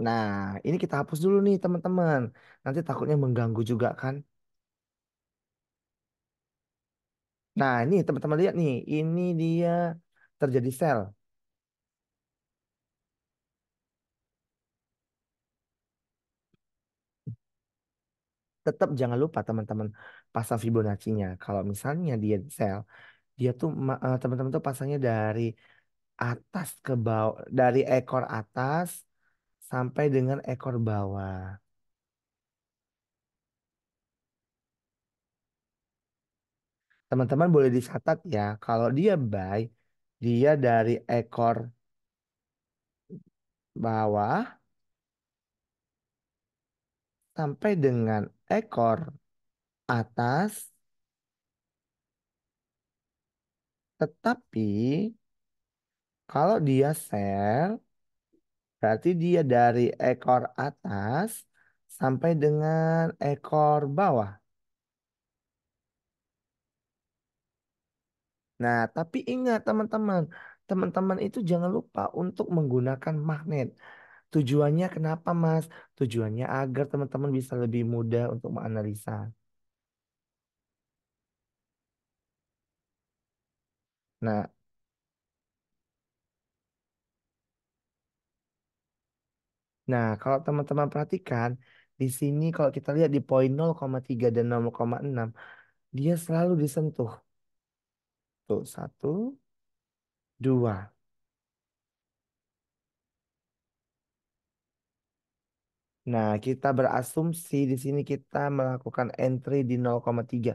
[SPEAKER 1] Nah, ini kita hapus dulu nih teman-teman. Nanti takutnya mengganggu juga kan. Nah, ini teman-teman lihat nih, ini dia terjadi sell. Tetap jangan lupa teman-teman pasang Fibonacci-nya. Kalau misalnya dia sell, dia tuh teman-teman tuh pasangnya dari atas ke bawah, dari ekor atas sampai dengan ekor bawah. Teman-teman boleh dicatat ya, kalau dia buy, dia dari ekor bawah sampai dengan ekor atas, tetapi kalau dia sell, berarti dia dari ekor atas sampai dengan ekor bawah. Nah, tapi ingat teman-teman, teman-teman itu jangan lupa untuk menggunakan magnet. Tujuannya kenapa, Mas? Tujuannya agar teman-teman bisa lebih mudah untuk menganalisa. Nah, nah, kalau teman-teman perhatikan di sini kalau kita lihat di poin 0,3 dan 0,6, dia selalu disentuh. Tuh, satu, dua. Nah, kita berasumsi di sini kita melakukan entry di 0,3.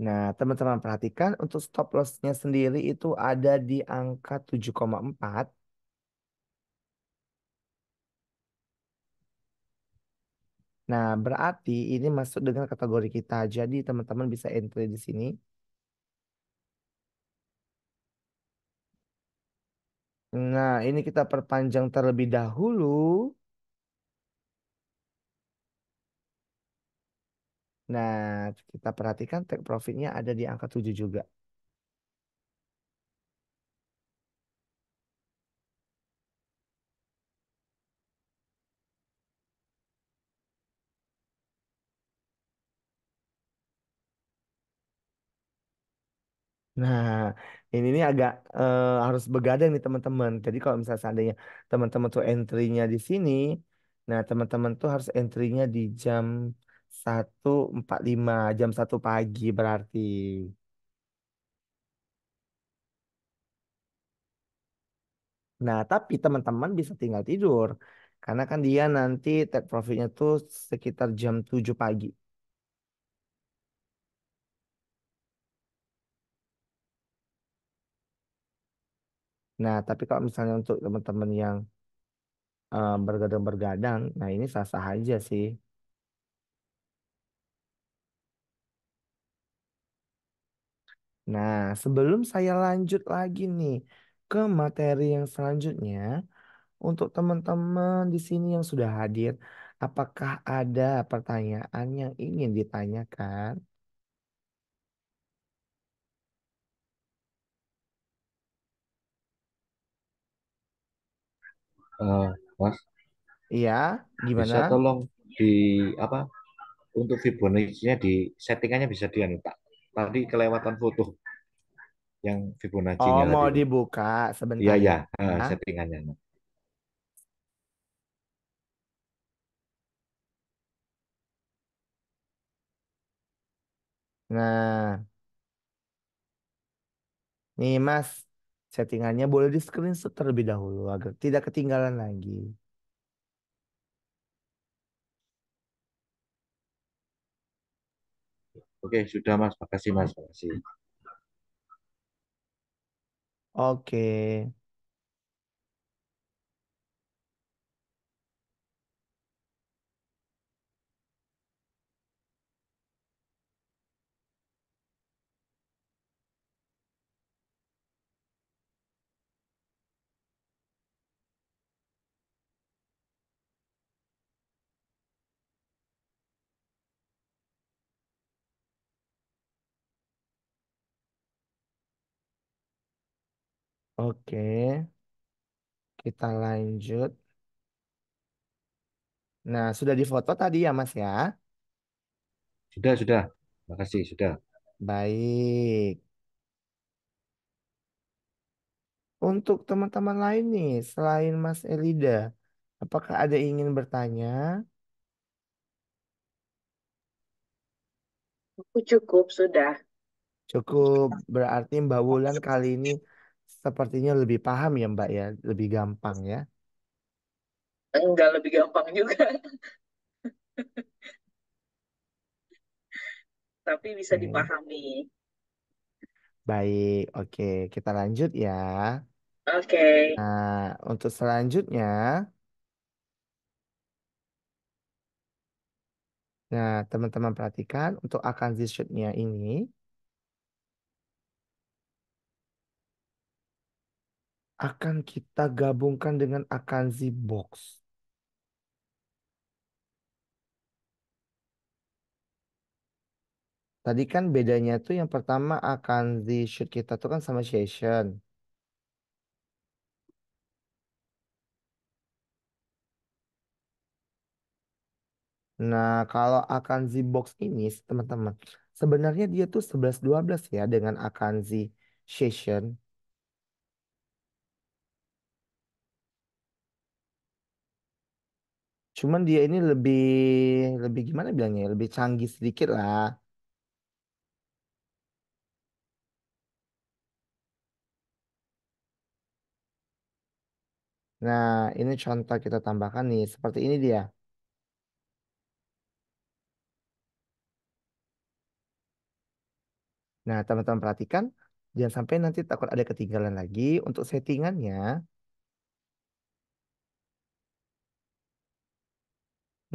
[SPEAKER 1] Nah, teman-teman perhatikan untuk stop loss-nya sendiri itu ada di angka 7,4. Nah, berarti ini masuk dengan kategori kita. Jadi teman-teman bisa entry di sini. Nah, ini kita perpanjang terlebih dahulu. Nah, kita perhatikan take profitnya ada di angka 7 juga. Nah, ini nih agak harus begadang nih teman-teman. Jadi kalau misalnya seandainya teman-teman tuh entry-nya di sini, nah teman-teman tuh harus entry-nya di jam 1.45, jam 1 pagi berarti. Nah, tapi teman-teman bisa tinggal tidur. Karena kan dia nanti take profitnya tuh sekitar jam 7 pagi. Nah, tapi kalau misalnya untuk teman-teman yang bergadang-bergadang, nah ini sah-sah aja sih. Nah, sebelum saya lanjut lagi nih ke materi yang selanjutnya, untuk teman-teman di sini yang sudah hadir, apakah ada pertanyaan yang ingin ditanyakan?
[SPEAKER 2] Mas,
[SPEAKER 1] Iya, gimana?
[SPEAKER 2] bisa tolong di apa untuk Fibonacci-nya di settingannya bisa di anu, Pak. Tadi kelewatan foto yang
[SPEAKER 1] Oh,
[SPEAKER 2] Fibonacci-nya tadi
[SPEAKER 1] mau
[SPEAKER 2] itu.
[SPEAKER 1] dibuka
[SPEAKER 2] Iya
[SPEAKER 1] sebentar
[SPEAKER 2] ya,
[SPEAKER 1] ya.
[SPEAKER 2] settingannya.
[SPEAKER 1] Nah, nih Mas, settingannya boleh di screenshot terlebih dahulu agar tidak ketinggalan lagi.
[SPEAKER 2] Oke, sudah Mas. Makasih Mas. Makasih.
[SPEAKER 1] Oke, oke. Kita lanjut. Nah, sudah difoto tadi ya Mas ya?
[SPEAKER 2] Sudah, sudah. Makasih, sudah.
[SPEAKER 1] Baik. Untuk teman-teman lain nih, selain Mas Elida, apakah ada yang ingin bertanya?
[SPEAKER 3] Aku cukup sudah.
[SPEAKER 1] Cukup berarti Mbak Wulan kali ini sepertinya lebih paham ya Mbak ya, lebih gampang ya.
[SPEAKER 3] Enggak lebih gampang juga, tapi bisa
[SPEAKER 1] Oke.
[SPEAKER 3] dipahami.
[SPEAKER 1] Baik, oke, kita lanjut ya.
[SPEAKER 3] Oke,
[SPEAKER 1] Nah, untuk selanjutnya, nah teman-teman perhatikan untuk akan shoot-nya ini akan kita gabungkan dengan Akanzi Box. Tadi kan bedanya tuh yang pertama Akanzi shoot kita tuh kan sama session. Nah, kalau Akanzi Box ini teman-teman, sebenarnya dia tuh 11-12 ya dengan Akanzi Session. Cuman dia ini lebih gimana bilangnya, ya, lebih canggih sedikit lah. Nah, ini contoh kita tambahkan nih, seperti ini dia. Nah, teman-teman perhatikan, jangan sampai nanti takut ada ketinggalan lagi untuk settingannya.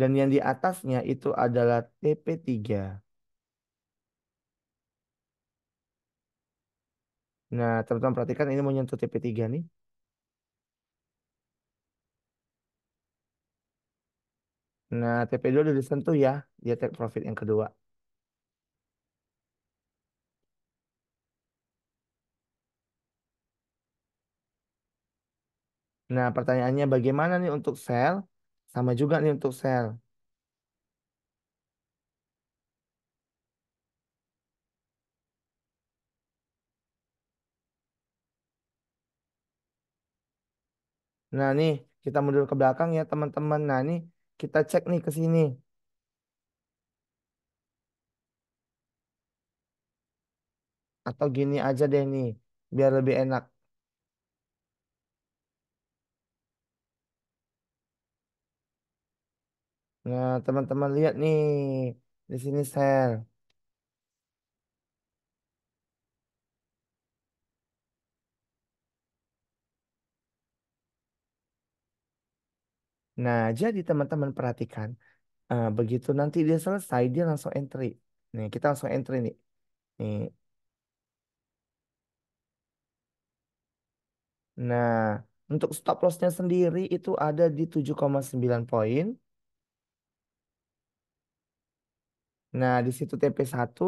[SPEAKER 1] Dan yang di atasnya itu adalah TP3. Nah, teman-teman perhatikan ini menyentuh TP3 nih. Nah, TP2 udah disentuh ya. Dia take profit yang kedua. Nah, pertanyaannya bagaimana nih untuk sell? Sama juga nih untuk sell. Nah, nih kita mundur ke belakang ya teman-teman. Nah, nih kita cek nih ke sini. Atau gini aja deh nih, biar lebih enak. Nah, teman-teman lihat nih, di sini sell. Nah, jadi teman-teman perhatikan, begitu nanti dia selesai, dia langsung entry. Nih, kita langsung entry nih. Nih. Nah, untuk stop lossnya sendiri itu ada di 7,9 poin. Nah, di situ TP1,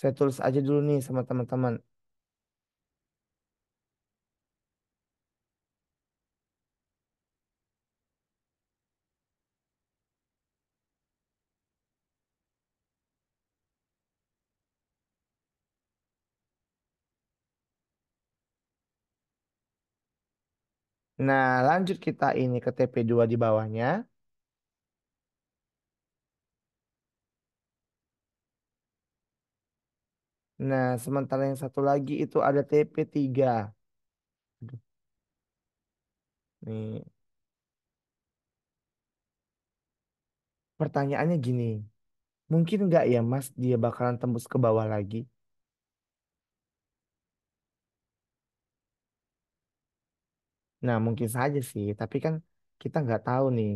[SPEAKER 1] saya tulis aja dulu nih sama teman-teman. Nah, lanjut kita ini ke TP2 di bawahnya. Nah, sementara yang satu lagi itu ada TP3. Aduh, nih, pertanyaannya gini, mungkin nggak ya Mas dia bakalan tembus ke bawah lagi? Nah, mungkin saja sih, tapi kan kita nggak tahu nih.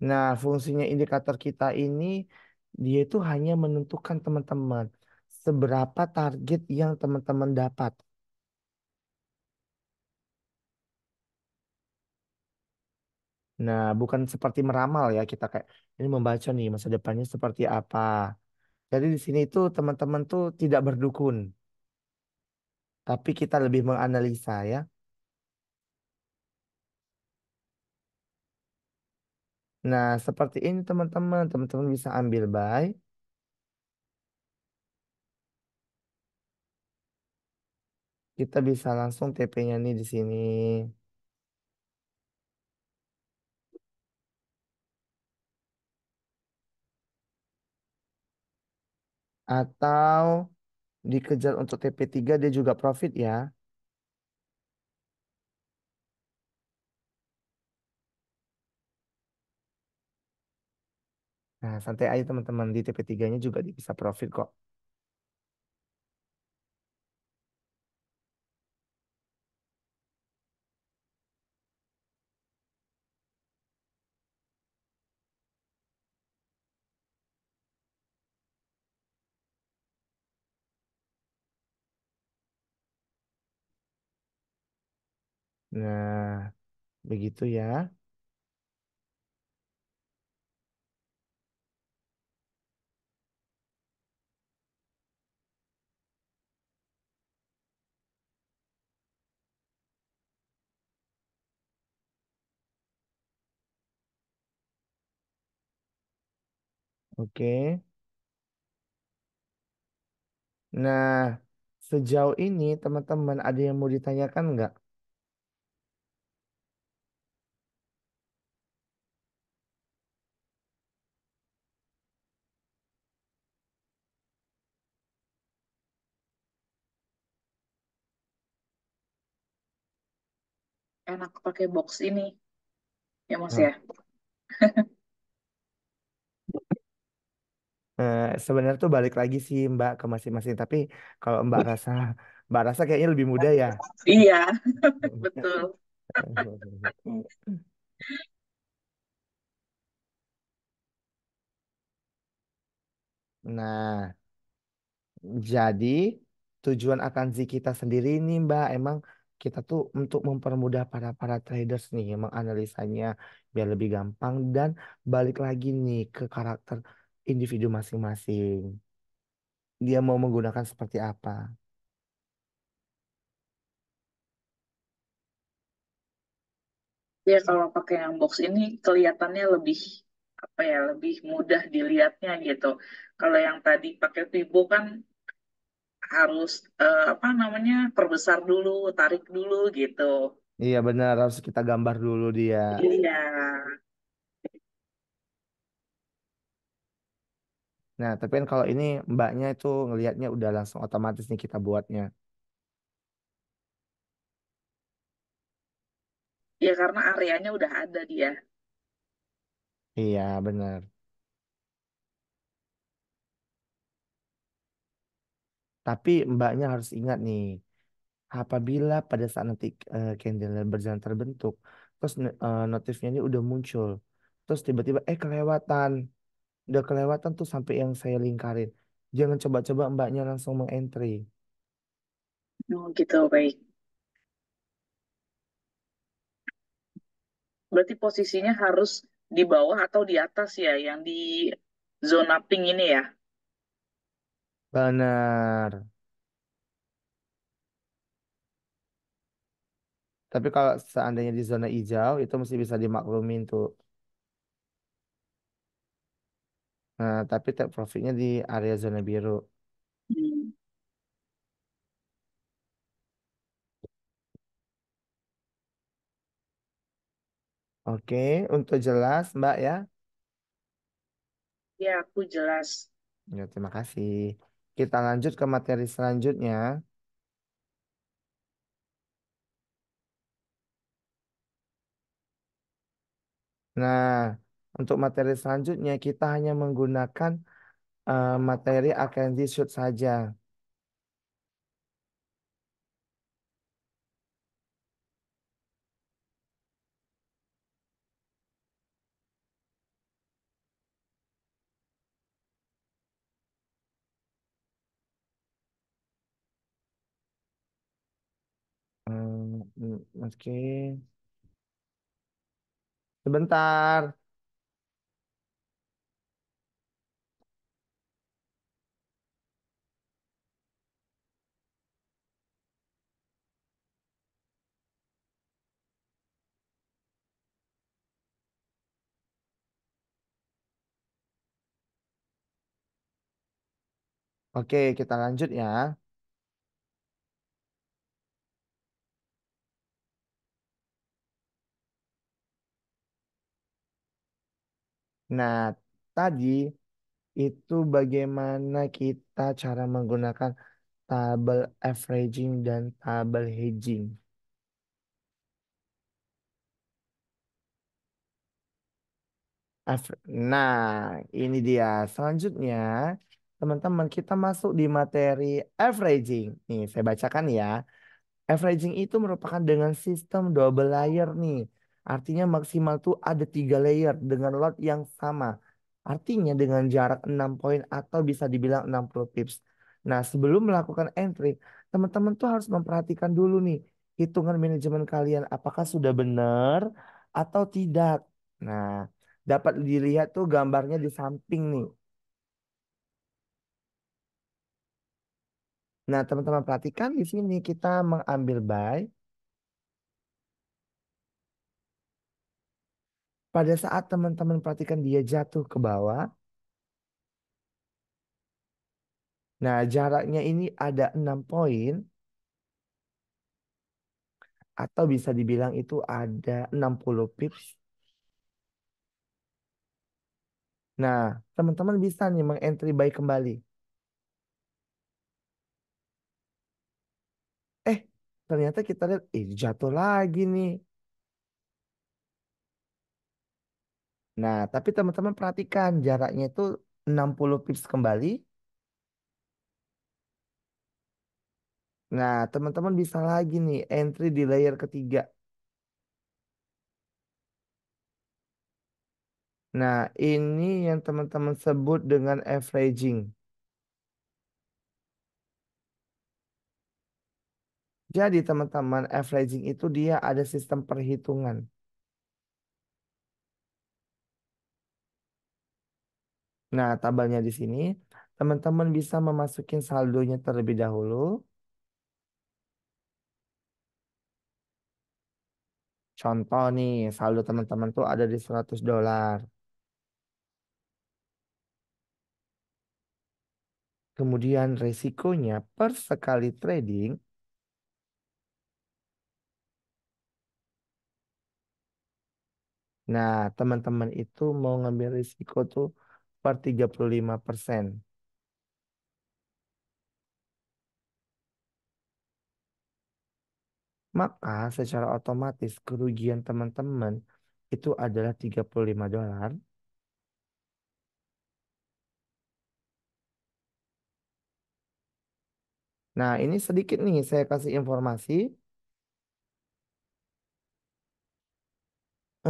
[SPEAKER 1] Nah, fungsinya indikator kita ini, dia itu hanya menentukan teman-teman seberapa target yang teman-teman dapat. Nah, bukan seperti meramal ya, kita kayak ini membaca nih masa depannya seperti apa. Jadi di sini tuh teman-teman tuh tidak berdukun, tapi kita lebih menganalisa ya. Nah, seperti ini teman-teman, teman-teman bisa ambil buy. Kita bisa langsung TP-nya nih di sini. Atau dikejar untuk TP3 dia juga profit ya. Nah, santai aja teman-teman di TP3-nya juga dia bisa profit kok. Nah, begitu ya. Oke. Nah, sejauh ini teman-teman ada yang mau ditanyakan nggak?
[SPEAKER 3] Enak pakai box ini ya Mas
[SPEAKER 1] Nah,
[SPEAKER 3] ya.
[SPEAKER 1] sebenarnya tuh balik lagi sih Mbak ke masing-masing. Tapi kalau Mbak rasa kayaknya lebih mudah ya.
[SPEAKER 3] Iya, betul.
[SPEAKER 1] Nah, jadi tujuan akansi kita sendiri ini Mbak, emang kita tuh untuk mempermudah para para traders nih, emang analisanya biar lebih gampang dan balik lagi nih ke karakter individu masing-masing. Dia mau menggunakan seperti apa?
[SPEAKER 3] Ya kalau pakai yang box ini kelihatannya lebih apa ya, lebih mudah dilihatnya gitu. Kalau yang tadi pakai Vibo kan harus apa namanya, perbesar dulu, tarik dulu gitu.
[SPEAKER 1] Iya benar, harus kita gambar dulu dia.
[SPEAKER 3] Iya,
[SPEAKER 1] Nah, tapi kan kalau ini mbaknya itu ngelihatnya udah langsung otomatis nih kita buatnya.
[SPEAKER 3] ya karena areanya udah ada dia.
[SPEAKER 1] Iya benar. Tapi mbaknya harus ingat nih, apabila pada saat nanti candle berjalan terbentuk, terus notifnya ini udah muncul, terus tiba-tiba kelewatan, udah kelewatan tuh sampai yang saya lingkarin. Jangan coba-coba mbaknya langsung mengentry.
[SPEAKER 3] Oh, gitu, baik. Berarti posisinya harus di bawah atau di atas ya, yang di zona pink ini ya.
[SPEAKER 1] Benar. Tapi kalau seandainya di zona hijau itu mesti bisa dimaklumin tuh. Nah, tapi take profitnya di area zona biru.
[SPEAKER 3] Hmm.
[SPEAKER 1] Oke, untuk jelas Mbak ya.
[SPEAKER 3] Ya, aku jelas.
[SPEAKER 1] Ya, terima kasih. Kita lanjut ke materi selanjutnya. Nah, untuk materi selanjutnya kita hanya menggunakan materi Akenzi Shoot saja. Oke, sebentar. Oke, kita lanjut ya. Nah, tadi itu bagaimana kita cara menggunakan tabel averaging dan tabel hedging. Nah, ini dia. Selanjutnya, teman-teman, kita masuk di materi averaging. Nih, saya bacakan ya. Averaging itu merupakan dengan sistem double layer nih. Artinya maksimal tuh ada 3 layer dengan lot yang sama. Artinya dengan jarak 6 poin atau bisa dibilang 60 pips. Nah, sebelum melakukan entry, teman-teman tuh harus memperhatikan dulu nih hitungan manajemen kalian apakah sudah benar atau tidak. Nah, dapat dilihat tuh gambarnya di samping nih. Nah, teman-teman perhatikan di sini kita mengambil buy pada saat teman-teman perhatikan dia jatuh ke bawah. Nah, jaraknya ini ada 6 poin atau bisa dibilang itu ada 60 pips. Nah, teman-teman bisa nih mengentry buy kembali. Eh, ternyata kita lihat, jatuh lagi nih. Nah, tapi teman-teman perhatikan jaraknya itu 60 pips kembali. Nah, teman-teman bisa lagi nih entry di layer ketiga. Nah, ini yang teman-teman sebut dengan averaging. Jadi teman-teman, averaging itu dia ada sistem perhitungan. Nah, tabelnya di sini, teman-teman bisa memasukin saldonya terlebih dahulu. Contoh nih, saldo teman-teman tuh ada di $100. Kemudian resikonya per sekali trading, nah teman-teman itu mau ngambil risiko tuh per 35%. Maka secara otomatis kerugian teman-teman itu adalah $35. Nah, ini sedikit nih saya kasih informasi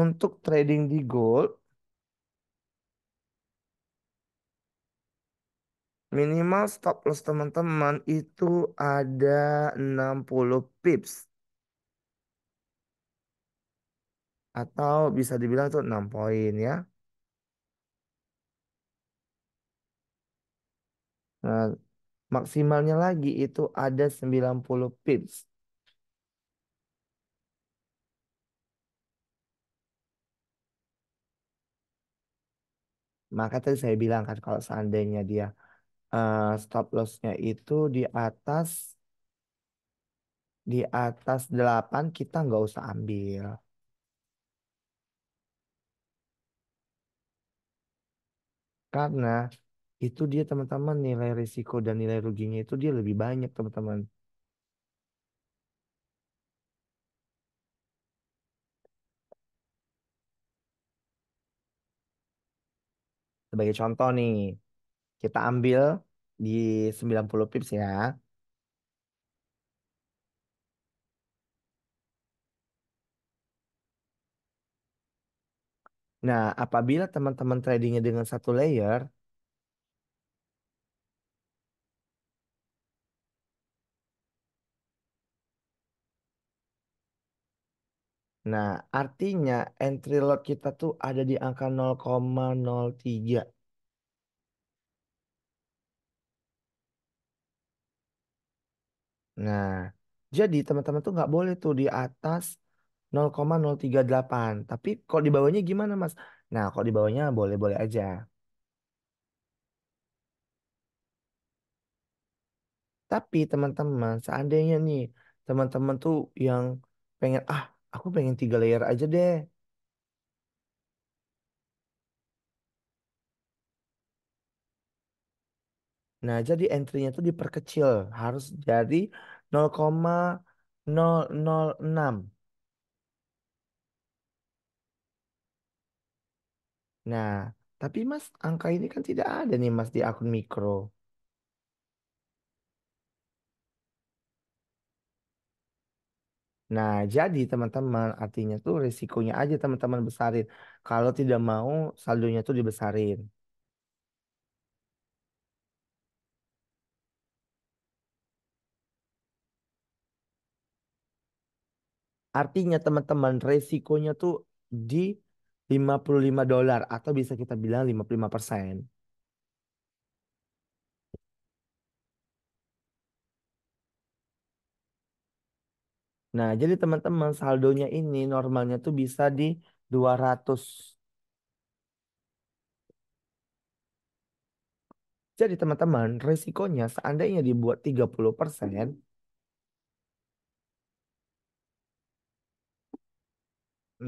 [SPEAKER 1] untuk trading di gold. Minimal stop loss teman-teman itu ada 60 pips. Atau bisa dibilang tuh 6 poin ya. Nah, maksimalnya lagi itu ada 90 pips. Maka tadi saya bilang kan kalau seandainya dia stop lossnya itu di atas 8 kita nggak usah ambil. Karena itu dia teman-teman nilai risiko dan nilai ruginya itu dia lebih banyak teman-teman. Sebagai contoh nih, kita ambil di 90 pips ya. Nah, apabila teman-teman tradingnya dengan satu layer, nah artinya entry lot kita tuh ada di angka 0,03. Nah, jadi teman-teman tuh nggak boleh tuh di atas 0,038. Tapi kalau di bawahnya gimana, Mas? Nah, kalau di bawahnya boleh-boleh aja. Tapi teman-teman, seandainya nih, teman-teman tuh yang pengen, aku pengen 3 layer aja deh. Nah, jadi entry-nya tuh diperkecil. Harus jadi 0,006. Nah, tapi Mas, angka ini kan tidak ada nih Mas di akun mikro. Nah, jadi teman-teman, artinya tuh risikonya aja teman-teman besarin. Kalau tidak mau, saldonya tuh dibesarin. Artinya teman-teman, risikonya tuh di $55 atau bisa kita bilang 55%. Nah, jadi teman-teman saldonya ini normalnya tuh bisa di 200. Jadi teman-teman, risikonya seandainya dibuat 30%,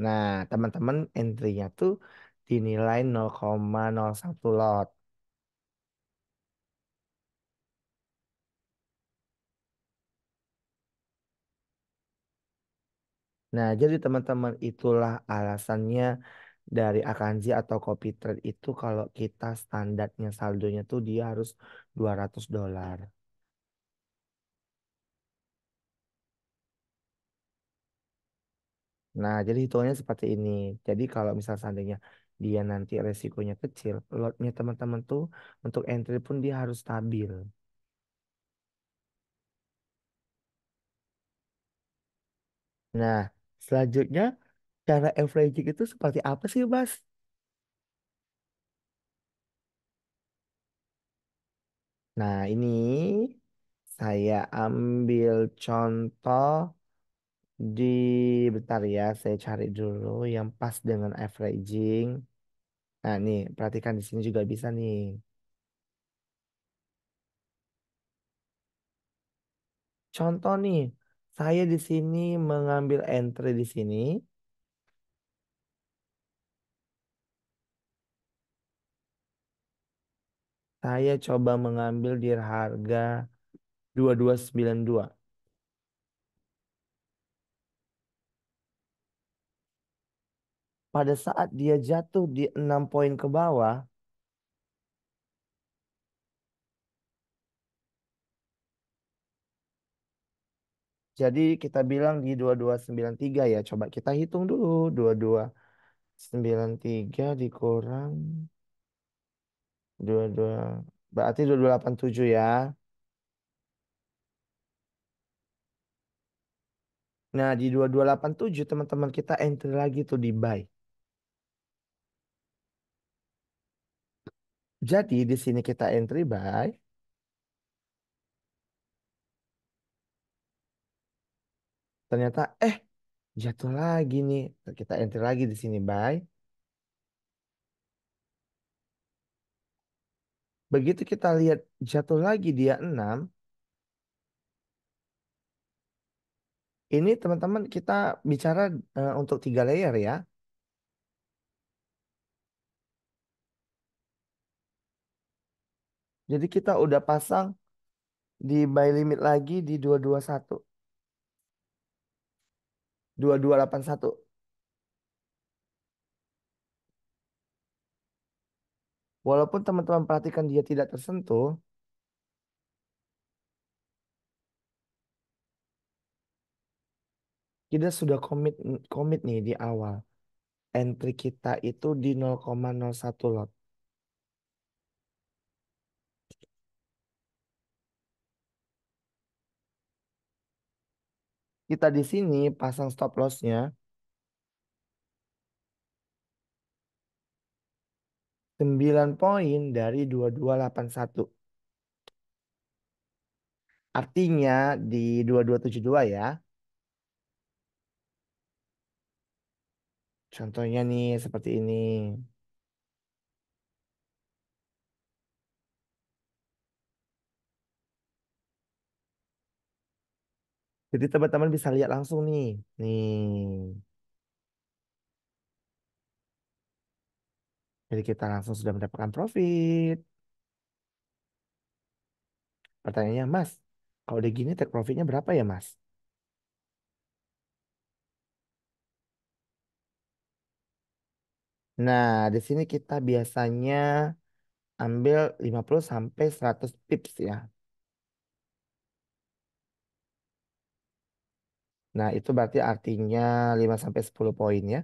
[SPEAKER 1] nah teman-teman entry-nya tuh dinilai 0,01 lot. Nah, jadi teman-teman itulah alasannya dari Akanzi atau copy trade itu kalau kita standarnya saldonya tuh dia harus $200. Nah, jadi hitungannya seperti ini. Jadi kalau misal seandainya dia nanti resikonya kecil, lotnya teman-teman tuh untuk entry pun dia harus stabil. Nah, selanjutnya cara averaging itu seperti apa sih, Mas? Nah, ini saya ambil contoh di bentar ya, saya cari dulu yang pas dengan averaging. Nah, nih, perhatikan di sini juga bisa nih. Contoh nih, saya di sini mengambil entry di sini. Saya coba mengambil di harga 2292. Pada saat dia jatuh di 6 poin ke bawah, jadi kita bilang di 2293 ya. Coba kita hitung dulu. 2293 dikurang 22. Berarti 2287 ya. Nah, di 2287 teman-teman kita entry lagi tuh di buy. Jadi di sini kita entry buy. Ternyata jatuh lagi nih. Kita entry lagi di sini buy. Begitu kita lihat jatuh lagi dia 6. Ini teman-teman kita bicara untuk 3 layer ya. Jadi kita udah pasang di buy limit lagi di 221, 2281. Walaupun teman-teman perhatikan dia tidak tersentuh, kita sudah komit komit nih di awal. Entry kita itu di 0,01 lot. Kita di sini pasang stop lossnya 9 poin dari 2281. Artinya di 2272 ya. Contohnya nih seperti ini. Jadi teman-teman bisa lihat langsung nih. Nih. Jadi kita langsung sudah mendapatkan profit. Pertanyaannya, Mas, kalau udah gini take profitnya berapa ya, Mas? Nah, di sini kita biasanya ambil 50 sampai 100 pips ya. Nah, itu berarti artinya 5 sampai 10 poin ya.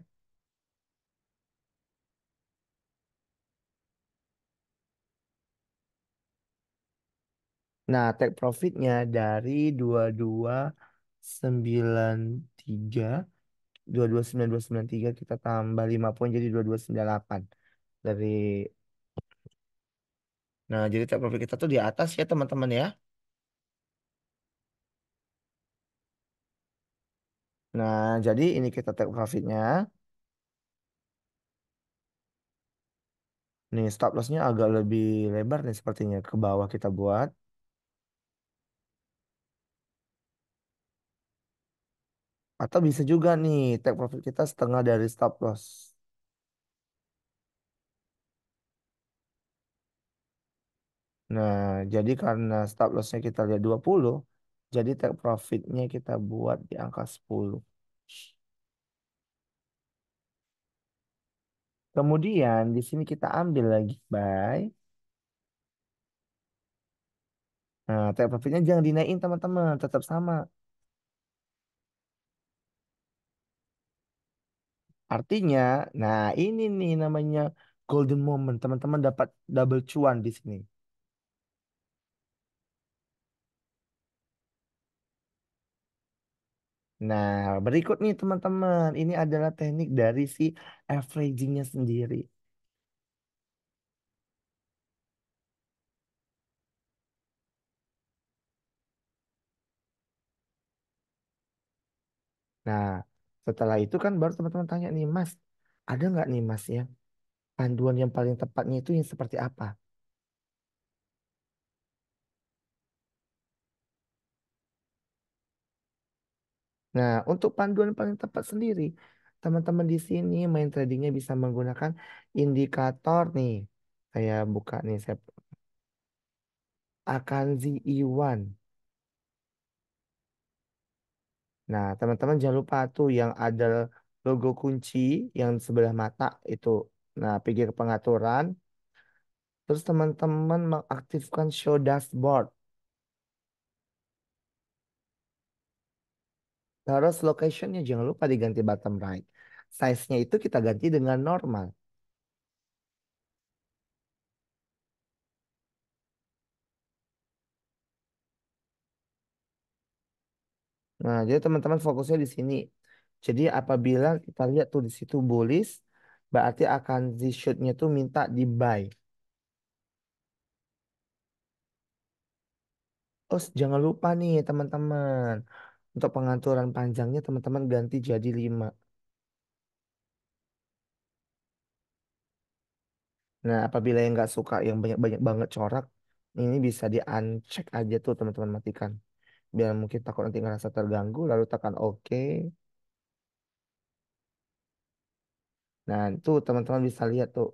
[SPEAKER 1] Nah, take profitnya dari 2293, 229293 kita tambah 5 poin jadi 2298. Dari Nah, jadi take profit kita tuh di atas ya, teman-teman ya. Nah, jadi ini kita take profitnya. Nih, stop lossnya agak lebih lebar nih sepertinya ke bawah kita buat. Atau bisa juga nih, take profit kita setengah dari stop loss. Nah, jadi karena stop lossnya kita lihat 20, jadi take profitnya kita buat di angka 10. Kemudian di sini kita ambil lagi buy. Nah, take profitnya jangan dinaikin teman-teman, tetap sama. Artinya, nah ini nih namanya golden moment. Teman-teman dapat double cuan di sini. Nah, berikut nih teman-teman. Ini adalah teknik dari si averagingnya sendiri. Nah, setelah itu kan baru teman-teman tanya nih, Mas, ada nggak nih Mas ya panduan yang paling tepatnya itu yang seperti apa? Nah, untuk panduan paling tepat sendiri, teman-teman di sini main tradingnya bisa menggunakan indikator nih. Saya buka nih, saya Akanzi Iwan. Nah, teman-teman jangan lupa tuh yang ada logo kunci yang sebelah mata itu. Nah, pergi ke pengaturan, terus teman-teman mengaktifkan show dashboard. Terus locationnya jangan lupa diganti bottom right. Size-nya itu kita ganti dengan normal. Nah, jadi teman-teman fokusnya di sini. Jadi apabila kita lihat tuh di situ bullish, berarti akan di shoot-nya tuh minta di buy. Oh, jangan lupa nih teman-teman. Untuk pengaturan panjangnya teman-teman ganti jadi 5. Nah, apabila yang nggak suka yang banyak-banyak banget corak, ini bisa di uncheck aja tuh teman-teman matikan. Biar mungkin takut nanti ngerasa terganggu, lalu tekan OK. Nah, itu teman-teman bisa lihat tuh.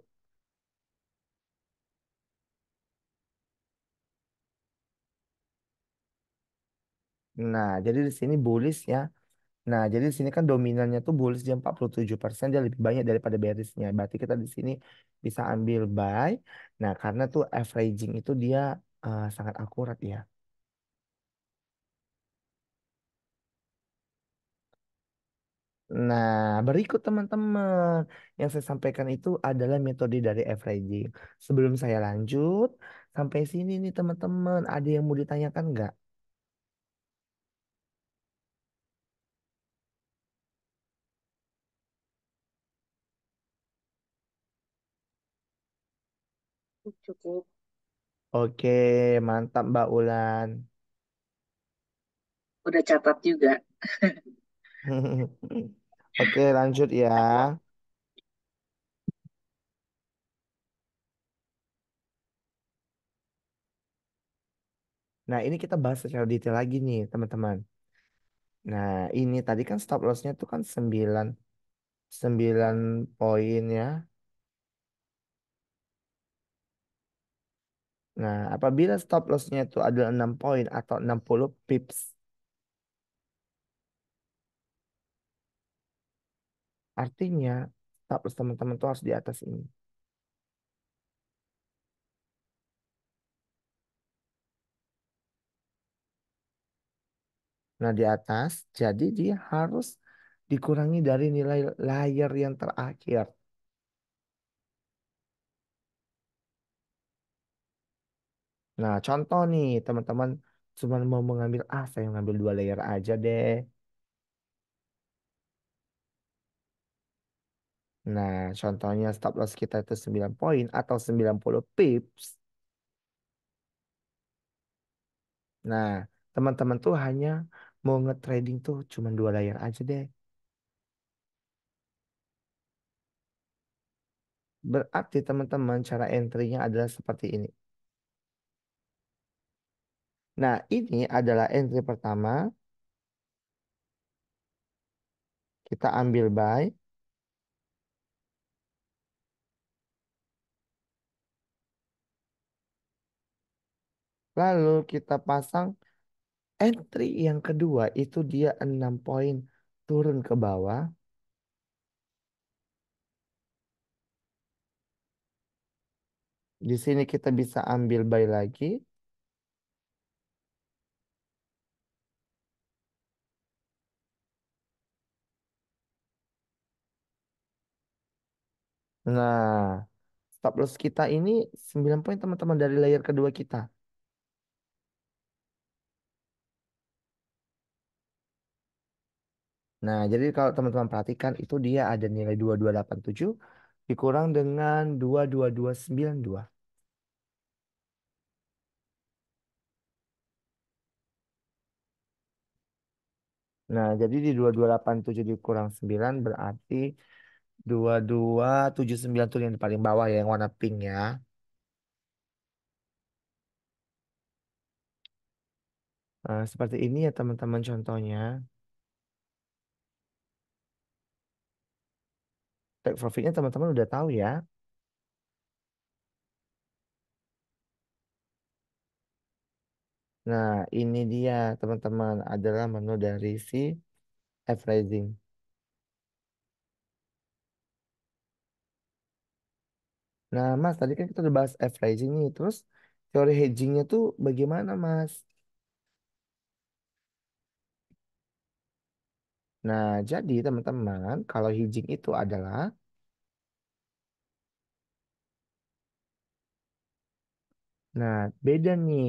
[SPEAKER 1] Nah, jadi di sini bullish ya. Nah, jadi di sini kan dominannya tuh bullish dia 47%, dia lebih banyak daripada bearishnya. Berarti kita di sini bisa ambil buy. Nah, karena tuh averaging itu dia sangat akurat ya. Nah, berikut teman-teman yang saya sampaikan itu adalah metode dari averaging. Sebelum saya lanjut sampai sini nih teman-teman, ada yang mau ditanyakan nggak?
[SPEAKER 3] Cukup.
[SPEAKER 1] Oke, mantap Mbak Ulan.
[SPEAKER 3] Udah catat juga.
[SPEAKER 1] Oke, lanjut ya. Nah, ini kita bahas secara detail lagi nih, teman-teman. Nah, ini tadi kan stop lossnya tuh kan 9 poin ya. Nah, apabila stop lossnya itu adalah 6 poin atau 60 pips, artinya stop loss teman-teman tuh harus di atas ini. Nah, di atas, jadi dia harus dikurangi dari nilai layer yang terakhir. Nah, contoh nih, teman-teman cuma mau mengambil saya ngambil 2 layer aja deh. Nah, contohnya stop loss kita itu 9 poin atau 90 pips. Nah, teman-teman tuh hanya mau nge-trading tuh cuma 2 layer aja deh. Berarti teman-teman cara entry-nya adalah seperti ini. Nah, ini adalah entry pertama. Kita ambil buy. Lalu kita pasang entry yang kedua itu dia 6 poin turun ke bawah. Di sini kita bisa ambil buy lagi. Nah, stop loss kita ini 9 poin teman-teman dari layer kedua kita. Nah, jadi kalau teman-teman perhatikan itu dia ada nilai 2287 dikurang dengan 22292. Nah, jadi di 2287 dikurang 9 berarti 2279 tuh yang di paling bawah ya, yang warna pink ya. Nah, seperti ini ya teman-teman contohnya. Take profitnya teman-teman udah tahu ya. Nah, ini dia teman-teman adalah menu dari si averaging. Nah, Mas, tadi kan kita udah bahas averaging nih. Terus teori hedgingnya tuh bagaimana, Mas? Nah, jadi teman-teman, kalau hedging itu adalah, nah, beda nih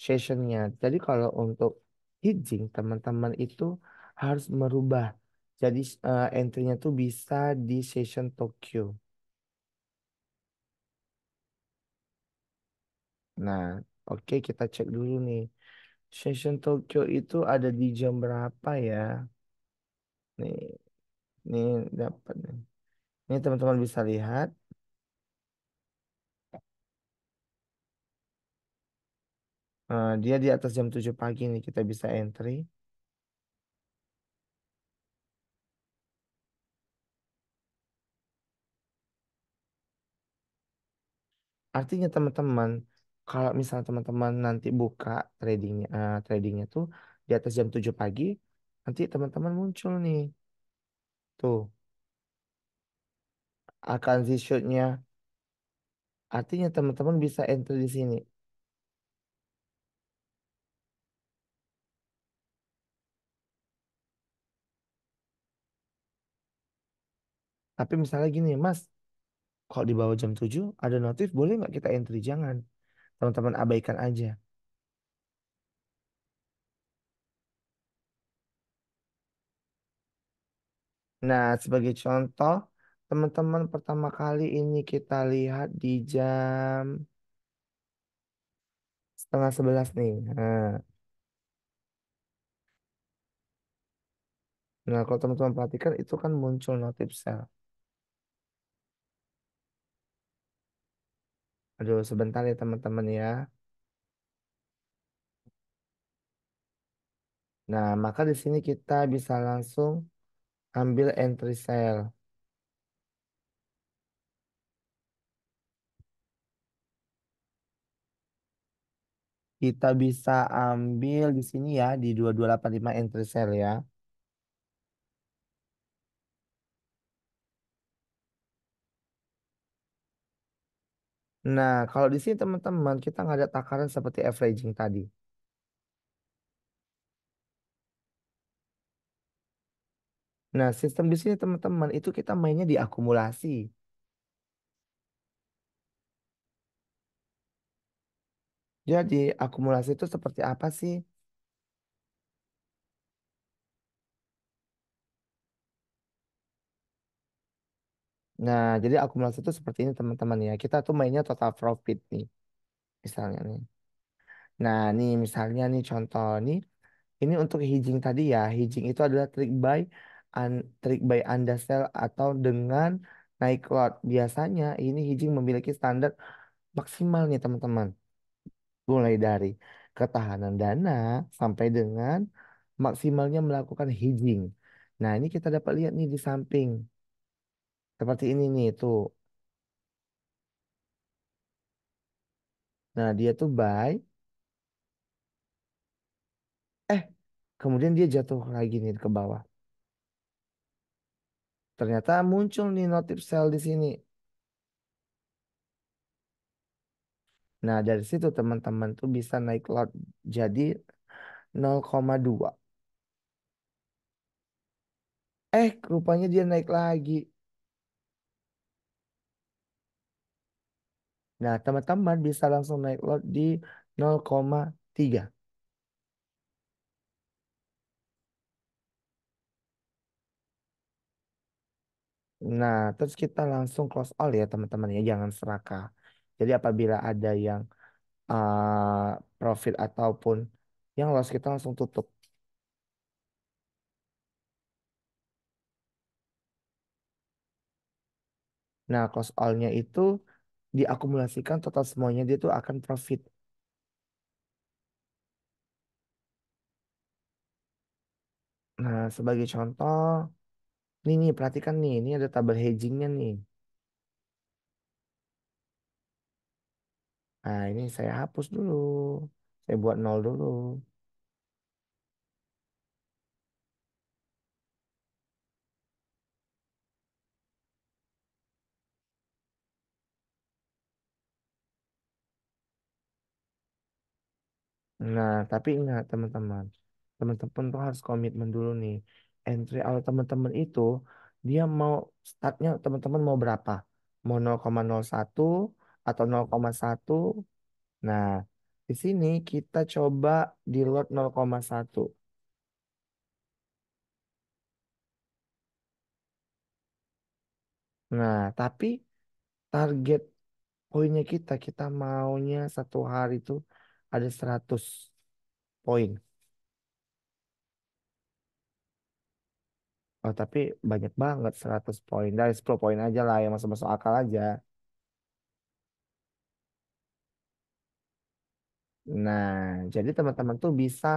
[SPEAKER 1] sessionnya. Jadi kalau untuk hedging, teman-teman itu harus merubah. Jadi entry-nya tuh bisa di session Tokyo. Nah, oke kita cek dulu nih. Session Tokyo itu ada di jam berapa ya? Nih, nih dapat nih. Ini teman-teman bisa lihat. Dia di atas jam 7 pagi nih kita bisa entry. Artinya teman-teman, kalau misalnya teman-teman nanti buka tradingnya tuh di atas jam 7 pagi, nanti teman-teman muncul nih. Tuh, akan shoot-nya. Artinya teman-teman bisa entry di sini. Tapi misalnya gini, Mas, kalau di bawah jam 7 ada notif, boleh nggak kita entry? Jangan. Teman-teman abaikan aja. Nah, sebagai contoh, teman-teman pertama kali ini kita lihat di jam setengah 11 nih. Nah, kalau teman-teman perhatikan itu kan muncul notif sell. Aduh, sebentar ya teman-teman ya. Nah, maka di sini kita bisa langsung ambil entry sell. Kita bisa ambil di sini ya di 2285 entry sell ya. Nah, kalau di sini teman-teman kita nggak ada takaran seperti averaging tadi. Nah, sistem di sini teman-teman itu kita mainnya di akumulasi. Jadi, akumulasi itu seperti apa sih? Nah, jadi akumulasi itu seperti ini teman-teman ya. Kita tuh mainnya total profit nih, misalnya nih. Nah, nih misalnya nih contoh nih. Ini untuk hedging tadi ya. Hedging itu adalah trik buy Anda sell atau dengan naik lot. Biasanya ini hedging memiliki standar maksimal nih teman-teman. Mulai dari ketahanan dana sampai dengan maksimalnya melakukan hedging. Nah, ini kita dapat lihat nih di samping. Seperti ini nih tuh. Nah, dia tuh buy. Eh, kemudian dia jatuh lagi nih ke bawah. Ternyata muncul nih notif sell di sini. Nah, dari situ teman-teman tuh bisa naik lot jadi 0,2. Rupanya dia naik lagi. Nah, teman-teman bisa langsung naik lot di 0,3. Nah, terus kita langsung close all ya teman-teman ya, jangan serakah. Jadi apabila ada yang profit ataupun yang loss kita langsung tutup. Nah, close all-nya itu diakumulasikan total semuanya dia tuh akan profit. Nah, sebagai contoh, nih perhatikan nih, ini ada tabel hedgingnya nih. Nah, ini saya hapus dulu. Saya buat nol dulu. Nah, tapi ingat teman-teman. Teman-teman tuh harus komitmen dulu nih. Entry awal teman-teman itu, dia mau startnya teman-teman mau berapa? Mau 0,01 atau 0,1. Nah, di sini kita coba di lot 0,1. Nah, tapi target poinnya kita maunya satu hari itu ada 100 poin. Oh, tapi banyak banget 100 poin. Dari 10 poin aja lah yang masuk-masuk akal aja. Nah, jadi teman-teman tuh bisa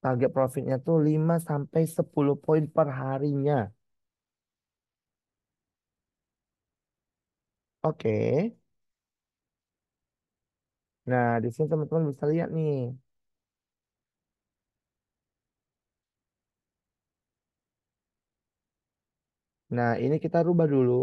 [SPEAKER 1] target profitnya tuh 5 sampai 10 poin per harinya. Oke. Nah, di sini teman-teman bisa lihat nih. Nah, ini kita rubah dulu.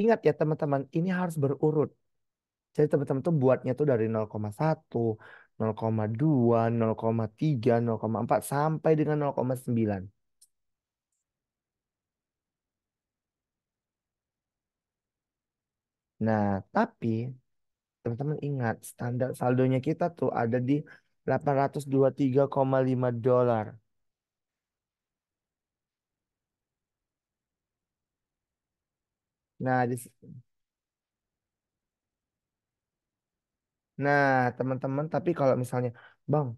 [SPEAKER 1] Ingat ya teman-teman, ini harus berurut. Jadi teman-teman tuh buatnya tuh dari 0,1, 0,2, 0,3, 0,4 sampai dengan 0,9. Nah, tapi teman-teman ingat standar saldonya kita tuh ada di 823,5 dolar. Nah, nah, teman-teman, tapi kalau misalnya, Bang,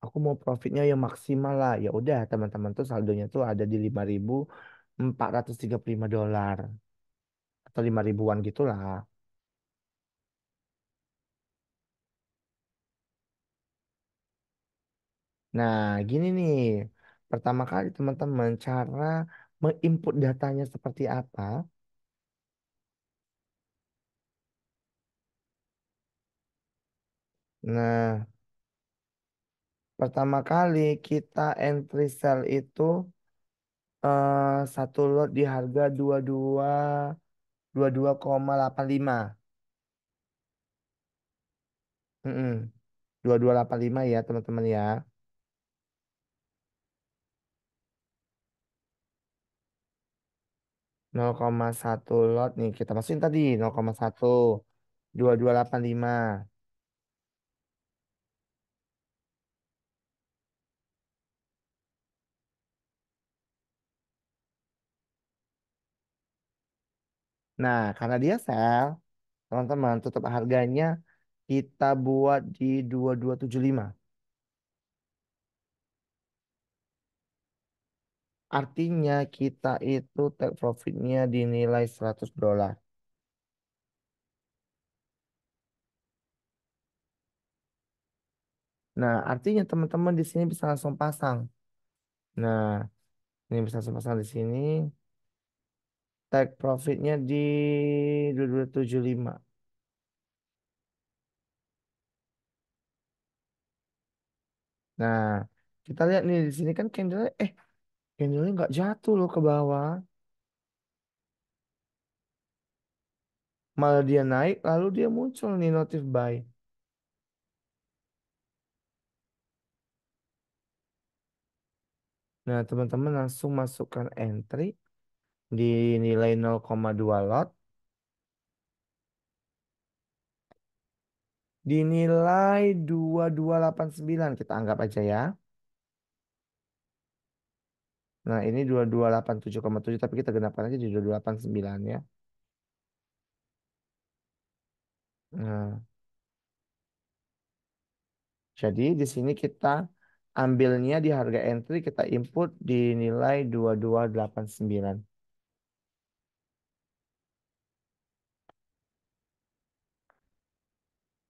[SPEAKER 1] aku mau profitnya yang maksimal lah. Ya udah, teman-teman tuh saldonya tuh ada di 5.435 dolar atau 5 ribuan gitulah. Nah, gini nih. Pertama kali teman-teman cara menginput datanya seperti apa? Nah, pertama kali kita entry sell itu satu lot di harga 22,85. Mm-mm. 2285 ya teman-teman ya. 0,1 lot nih kita masukin tadi 0,1 2285. Nah, karena dia sell, teman-teman tutup harganya kita buat di 2275. Artinya kita itu take profitnya dinilai 100 dolar. Nah, artinya teman-teman di sini bisa langsung pasang. Nah, ini bisa langsung pasang di sini. Take profitnya di 2275. Nah, kita lihat nih di sini kan candlenya nggak jatuh loh ke bawah. Malah dia naik, lalu dia muncul nih notif buy. Nah, teman-teman langsung masukkan entry di nilai 0,2 lot. Dinilai 2289 kita anggap aja ya. Nah, ini 2287,7 tapi kita genapkan aja di 2289 ya. Nah, jadi di sini kita ambilnya di harga entry kita input di nilai 2289.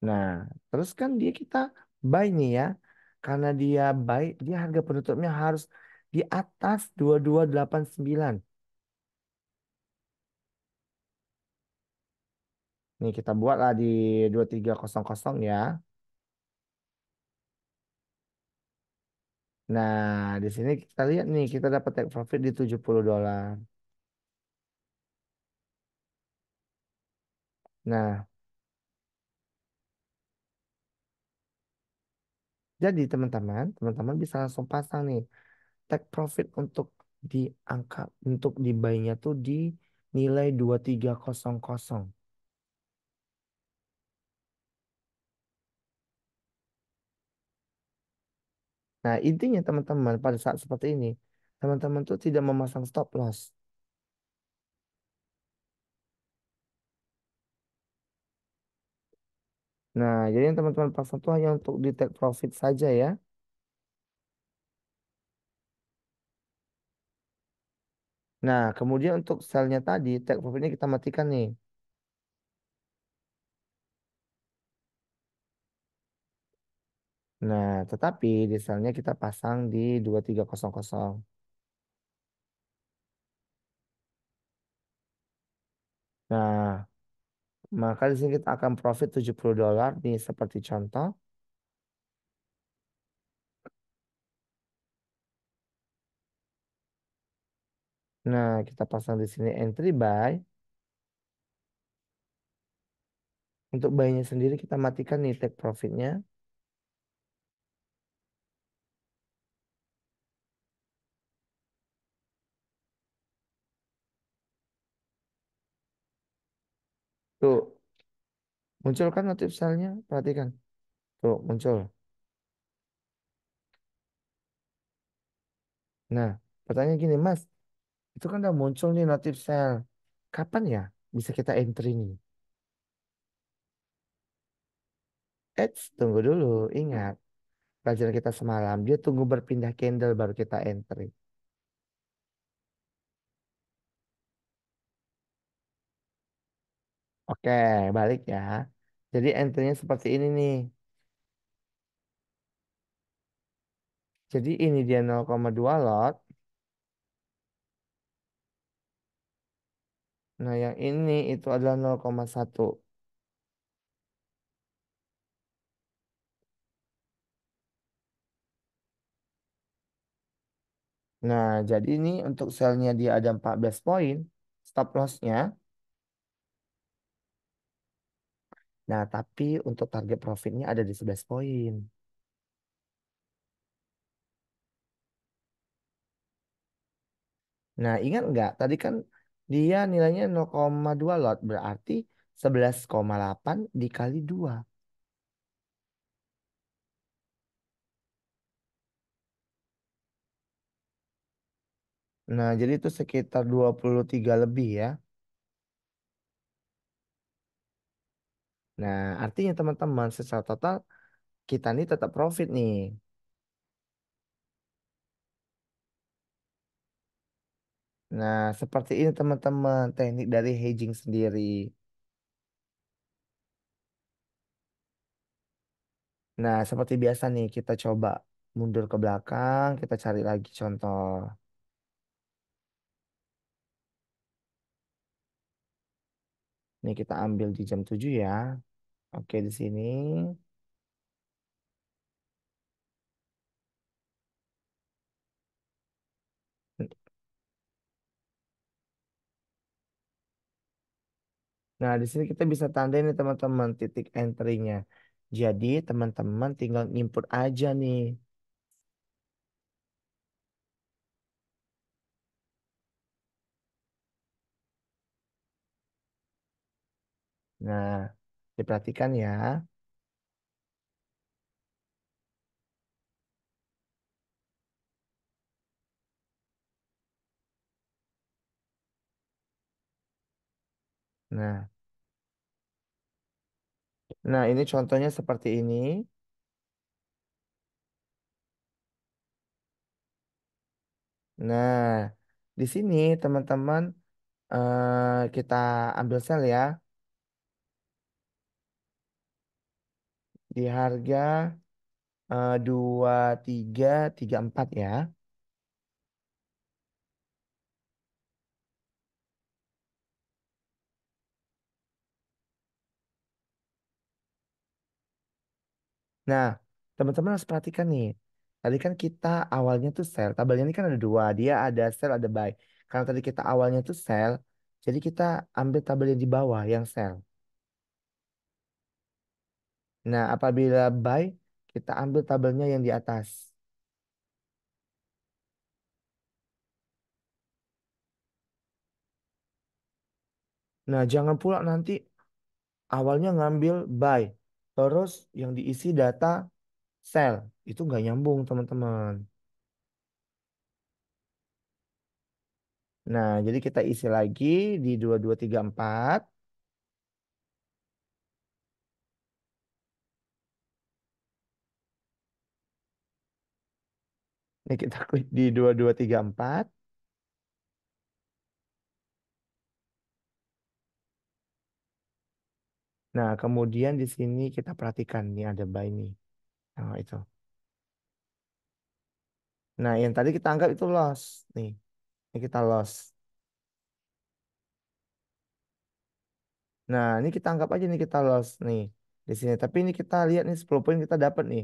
[SPEAKER 1] Nah, terus kan dia kita buy nih ya. Karena dia buy, dia harga penutupnya harus di atas 2289. Nih kita buatlah di 2300 ya. Nah, di sini kita lihat nih, kita dapat take profit di $70. Nah, jadi teman-teman bisa langsung pasang nih take profit untuk di angka untuk di buy-nya tuh di nilai 2300. Nah, intinya teman-teman pada saat seperti ini, teman-teman tuh tidak memasang stop loss. Nah, jadi yang teman-teman pasang tuh hanya untuk di take profit saja ya. Nah, kemudian untuk sell-nya tadi, take profitnya kita matikan nih. Nah, tetapi di sell-nya kita pasang di 2300. Nah, maka di sini kita akan profit $70 nih seperti contoh. Nah, kita pasang di sini entry buy. Untuk buy-nya sendiri kita matikan nih take profitnya. Tuh, muncul kan notif sell-nya? Perhatikan. Tuh, muncul. Nah, pertanyaan gini, Mas, itu kan udah muncul nih notif sell. Kapan ya bisa kita entry nih? Tunggu dulu. Ingat, pelajaran kita semalam. Dia tunggu berpindah candle baru kita entry. Oke, balik ya. Jadi entry-nya seperti ini nih. Jadi ini dia 0,2 lot. Nah, yang ini itu adalah 0,1. Nah, jadi ini untuk selnya dia ada 14 poin. Stop loss-nya. Nah, tapi untuk target profitnya ada di 11 poin. Nah, ingat nggak? Tadi kan dia nilainya 0,2 lot. Berarti 11,8 dikali 2. Nah, jadi itu sekitar 23 lebih ya. Nah, artinya teman-teman secara total kita nih tetap profit nih. Nah, seperti ini teman-teman teknik dari hedging sendiri. Nah, seperti biasa nih kita coba mundur ke belakang, kita cari lagi contoh. Nih kita ambil di jam 7 ya. Oke, di sini. Nah, di sini kita bisa tandain nih teman-teman titik entry-nya. Jadi, teman-teman tinggal input aja nih. Nah, diperhatikan ya. Nah, nah ini contohnya seperti ini. Nah, di sini teman-teman kita ambil sel ya di harga 2334 ya. Nah, teman-teman harus perhatikan nih. Tadi kan kita awalnya tuh sel. Tabelnya ini kan ada dua. Dia ada sel, ada buy. Karena tadi kita awalnya tuh sel, jadi kita ambil tabel yang di bawah yang sel. Nah, apabila buy, kita ambil tabelnya yang di atas. Nah, jangan pula nanti awalnya ngambil buy, terus yang diisi data sell. Itu nggak nyambung, teman-teman. Nah, jadi kita isi lagi di 2234. Ini kita klik di 2234. Nah, kemudian di sini kita perhatikan nih ada buy nih. Nah, itu. Nah, yang tadi kita anggap itu loss. Nih, ini kita loss. Nah, ini kita anggap aja nih kita loss nih di sini. Tapi ini kita lihat nih 10 poin kita dapat nih.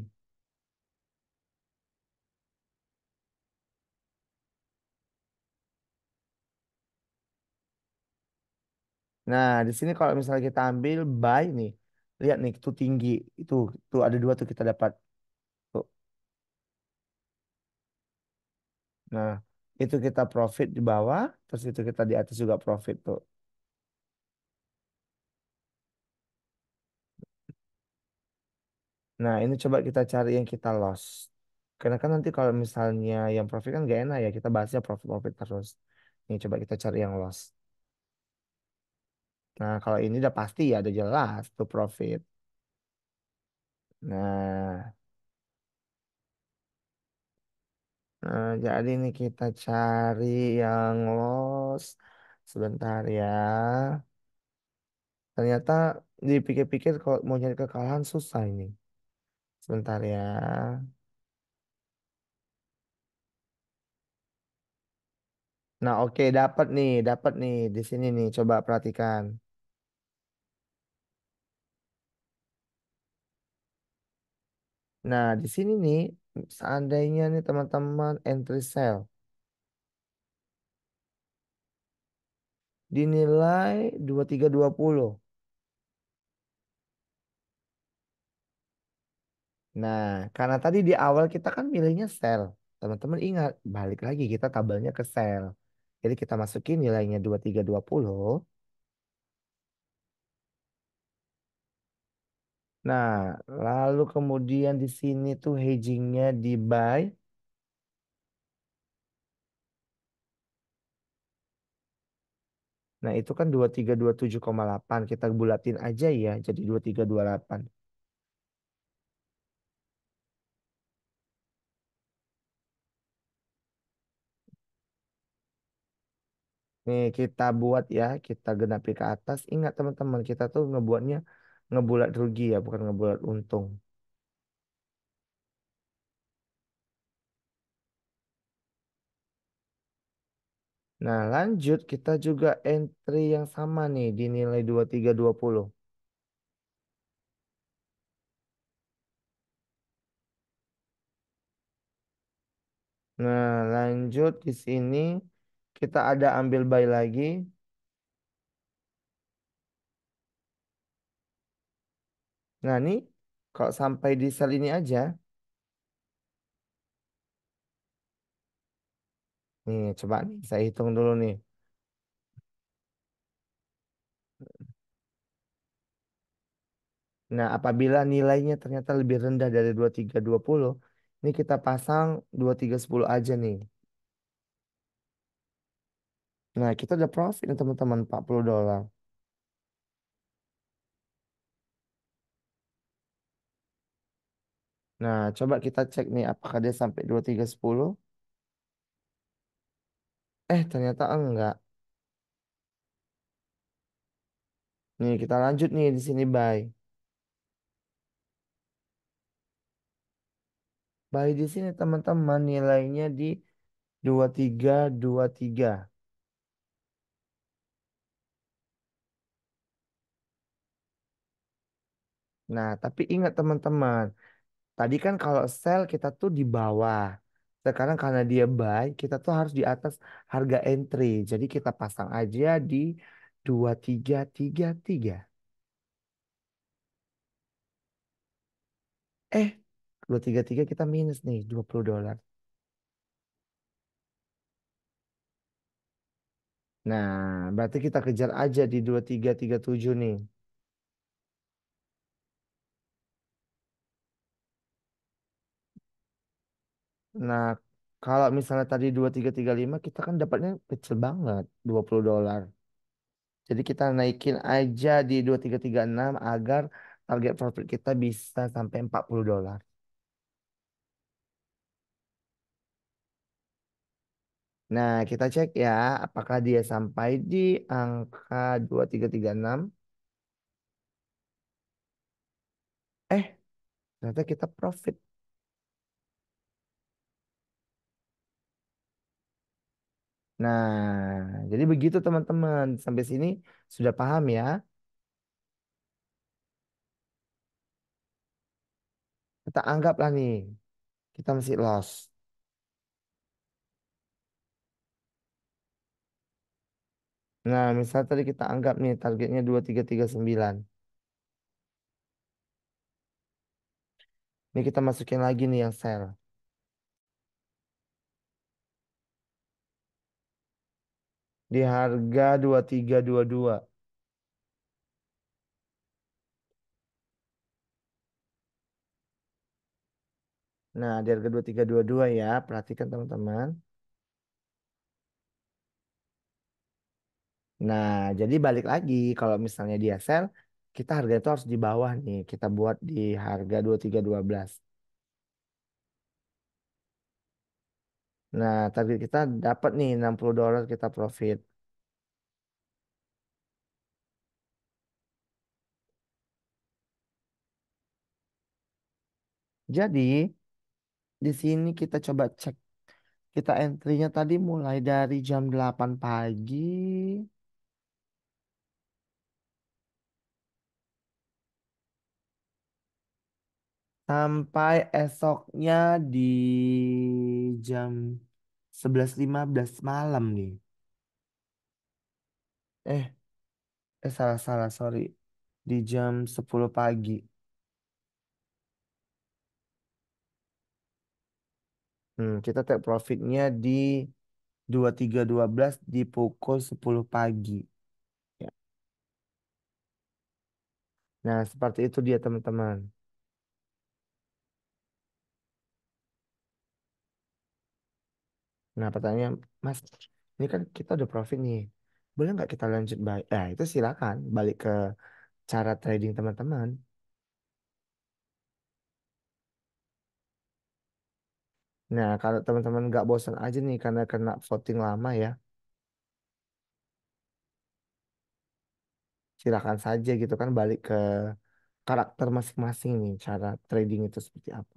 [SPEAKER 1] Nah, di sini kalau misalnya kita ambil buy nih, lihat nih itu tinggi, itu ada dua tuh kita dapat. Tuh. Nah, itu kita profit di bawah, terus itu kita di atas juga profit tuh. Nah, ini coba kita cari yang kita loss. Karena kan nanti kalau misalnya yang profit kan gak enak ya, kita bahasnya profit-profit terus. Nih coba kita cari yang loss. Nah, kalau ini udah pasti ya, udah jelas tuh profit. Nah, jadi ini kita cari yang loss. Sebentar ya. Ternyata dipikir-pikir kalau mau nyari kekalahan susah ini. Sebentar ya. Nah, oke dapat nih di sini nih. Coba perhatikan. Nah, di sini nih seandainya nih teman-teman entry sell dinilai 2320. Nah, karena tadi di awal kita kan milihnya sell. Teman-teman ingat, balik lagi kita tabelnya ke sell. Jadi kita masukin nilainya 2320. Nah, lalu kemudian di sini tuh hedgingnya di buy. Nah, itu kan 2327,8. Kita bulatin aja ya, jadi 2328. Nih, kita buat ya, kita genapi ke atas. Ingat teman-teman, kita tuh ngebuatnya ngebulat rugi ya, bukan ngebulat untung. Nah, lanjut kita juga entry yang sama nih di nilai 2320. Nah, lanjut di sini kita ada ambil buy lagi. Nah, nih kalau sampai di sel ini aja, nih coba nih saya hitung dulu nih. Nah, apabila nilainya ternyata lebih rendah dari 2320, ini kita pasang 2310 aja nih. Nah, kita udah profit nih teman-teman, $40. Nah, coba kita cek nih apakah dia sampai 2310. Ternyata enggak. Nih, kita lanjut nih di sini buy. Buy di sini teman-teman nilainya di 2323. Nah, tapi ingat teman-teman, tadi kan kalau sell kita tuh di bawah. Sekarang karena dia buy, kita tuh harus di atas harga entry. Jadi kita pasang aja di 2333. Eh, 233 kita minus nih $20. Nah, berarti kita kejar aja di 2337 nih. Nah, kalau misalnya tadi 2335 kita kan dapatnya kecil banget, $20. Jadi kita naikin aja di 2336 agar target profit kita bisa sampai $40. Nah, kita cek ya apakah dia sampai di angka 2336. Eh, ternyata kita profit. Nah, jadi begitu teman-teman. Sampai sini sudah paham ya? Kita anggaplah nih, kita masih loss. Nah, misal tadi kita anggap nih targetnya 2339. Ini kita masukin lagi nih yang sell. Di harga 2322. Nah, di harga 2322 ya. Perhatikan teman-teman. Nah, jadi balik lagi kalau misalnya dia sell, kita harga itu harus di bawah nih. Kita buat di harga 2312. Nah, target kita dapat nih $60 kita profit. Jadi, di sini kita coba cek. Kita entry-nya tadi mulai dari jam 8 pagi sampai esoknya di jam 11.15 malam nih. Eh, salah, sorry. Di jam 10 pagi. Kita take profitnya di 2312 di pukul 10 pagi. Ya. Nah, seperti itu dia teman-teman. Nah, pertanyaan, Mas, ini kan kita udah profit nih. Boleh nggak kita lanjut buy? Itu silakan. Balik ke cara trading teman-teman. Nah, kalau teman-teman nggak bosan aja nih karena kena voting lama ya, silakan saja gitu kan balik ke karakter masing-masing nih, cara trading itu seperti apa.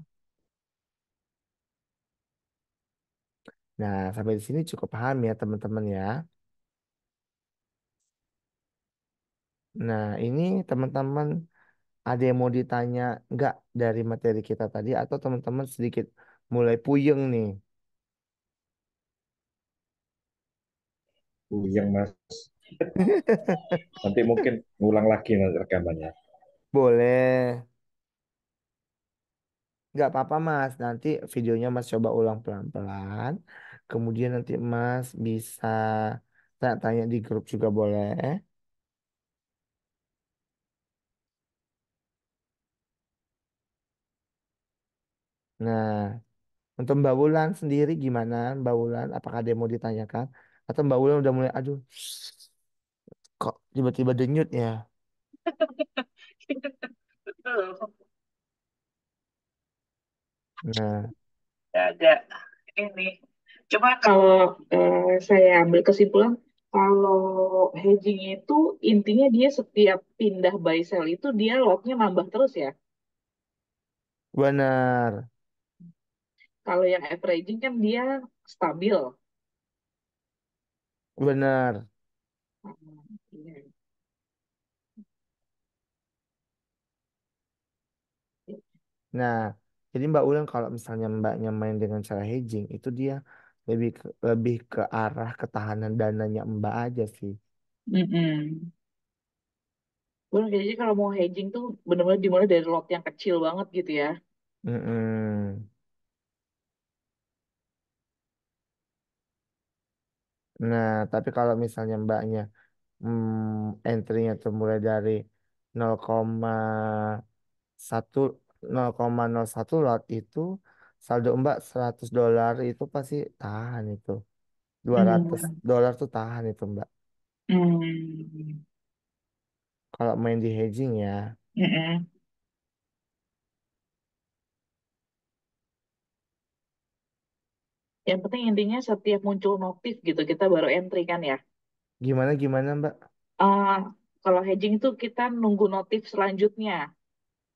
[SPEAKER 1] Nah, sampai di sini cukup paham ya teman-teman ya. Nah, ini teman-teman ada yang mau ditanya nggak dari materi kita tadi atau teman-teman sedikit mulai puyeng nih?
[SPEAKER 2] Yang Mas, nanti mungkin ngulang lagi nanti rekamannya.
[SPEAKER 1] Boleh. Nggak apa-apa Mas, nanti videonya Mas coba ulang pelan-pelan. Kemudian nanti Mas bisa tanya-tanya di grup juga boleh. Nah, untuk Mbak Wulan sendiri gimana? Mbak Wulan, apakah ada yang mau ditanyakan? Atau Mbak Wulan udah mulai, aduh, kok tiba-tiba denyut ya?
[SPEAKER 3] Betul.
[SPEAKER 1] Nah,
[SPEAKER 3] Agak ini. Cuma kalau saya ambil kesimpulan, kalau hedging itu intinya dia setiap pindah buy sell itu dia lotnya nambah terus ya.
[SPEAKER 1] benar,
[SPEAKER 3] Kalau yang averaging kan dia stabil.
[SPEAKER 1] benar.
[SPEAKER 3] Hmm, iya.
[SPEAKER 1] Nah, jadi Mbak Wulan kalau misalnya Mbaknya main dengan cara hedging, itu dia lebih ke arah ketahanan dananya Mbak aja sih.
[SPEAKER 3] Mm-mm. Bener, jadi kalau mau hedging tuh benar-benar dimulai dari lot yang kecil banget gitu ya.
[SPEAKER 1] Mm-mm. Nah, tapi kalau misalnya Mbaknya entry-nya tuh mulai dari 0,1 0,01 lot itu saldo Mbak $100 itu pasti tahan itu. dua ratus
[SPEAKER 3] Hmm.
[SPEAKER 1] dolar tuh tahan itu Mbak.
[SPEAKER 3] Hmm.
[SPEAKER 1] Kalau main di hedging ya.
[SPEAKER 3] Mm-mm. Yang penting intinya setiap muncul notif gitu kita baru entry kan ya.
[SPEAKER 1] Gimana gimana Mbak?
[SPEAKER 3] Ah, kalau hedging itu kita nunggu notif selanjutnya,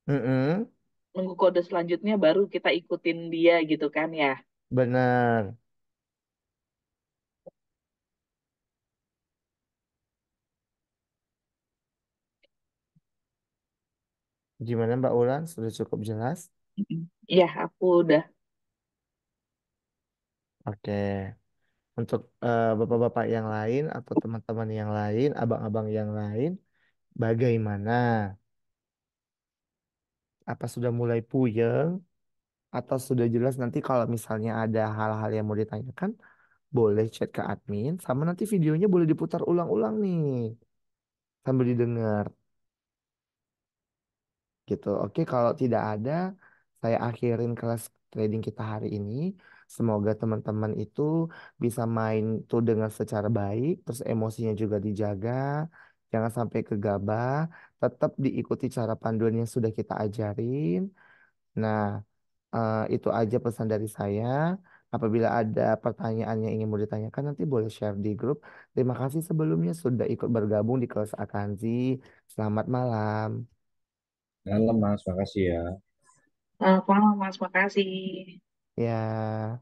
[SPEAKER 1] Mm-mm,
[SPEAKER 3] nunggu kode selanjutnya baru kita ikutin dia gitu kan ya.
[SPEAKER 1] benar. Gimana Mbak Ulan? Sudah cukup jelas?
[SPEAKER 3] Mm-mm. Iya, aku udah.
[SPEAKER 1] Oke. Untuk bapak-bapak yang lain atau teman-teman yang lain, abang-abang yang lain, bagaimana? Apa sudah mulai puyeng atau sudah jelas nanti kalau misalnya ada hal-hal yang mau ditanyakan, boleh chat ke admin, sama nanti videonya boleh diputar ulang-ulang nih sambil didengar gitu. Oke, kalau tidak ada, saya akhirin kelas trading kita hari ini. Semoga teman-teman itu bisa main tuh dengan secara baik, terus emosinya juga dijaga, jangan sampai gegabah, tetap diikuti cara panduan yang sudah kita ajarin. Nah, itu aja pesan dari saya. Apabila ada pertanyaan yang ingin mau ditanyakan, nanti boleh share di grup. Terima kasih sebelumnya sudah ikut bergabung di kelas Akanzi. Selamat malam.
[SPEAKER 2] Malam Mas, makasih ya.
[SPEAKER 3] Malam, Mas. Makasih.
[SPEAKER 1] Ya.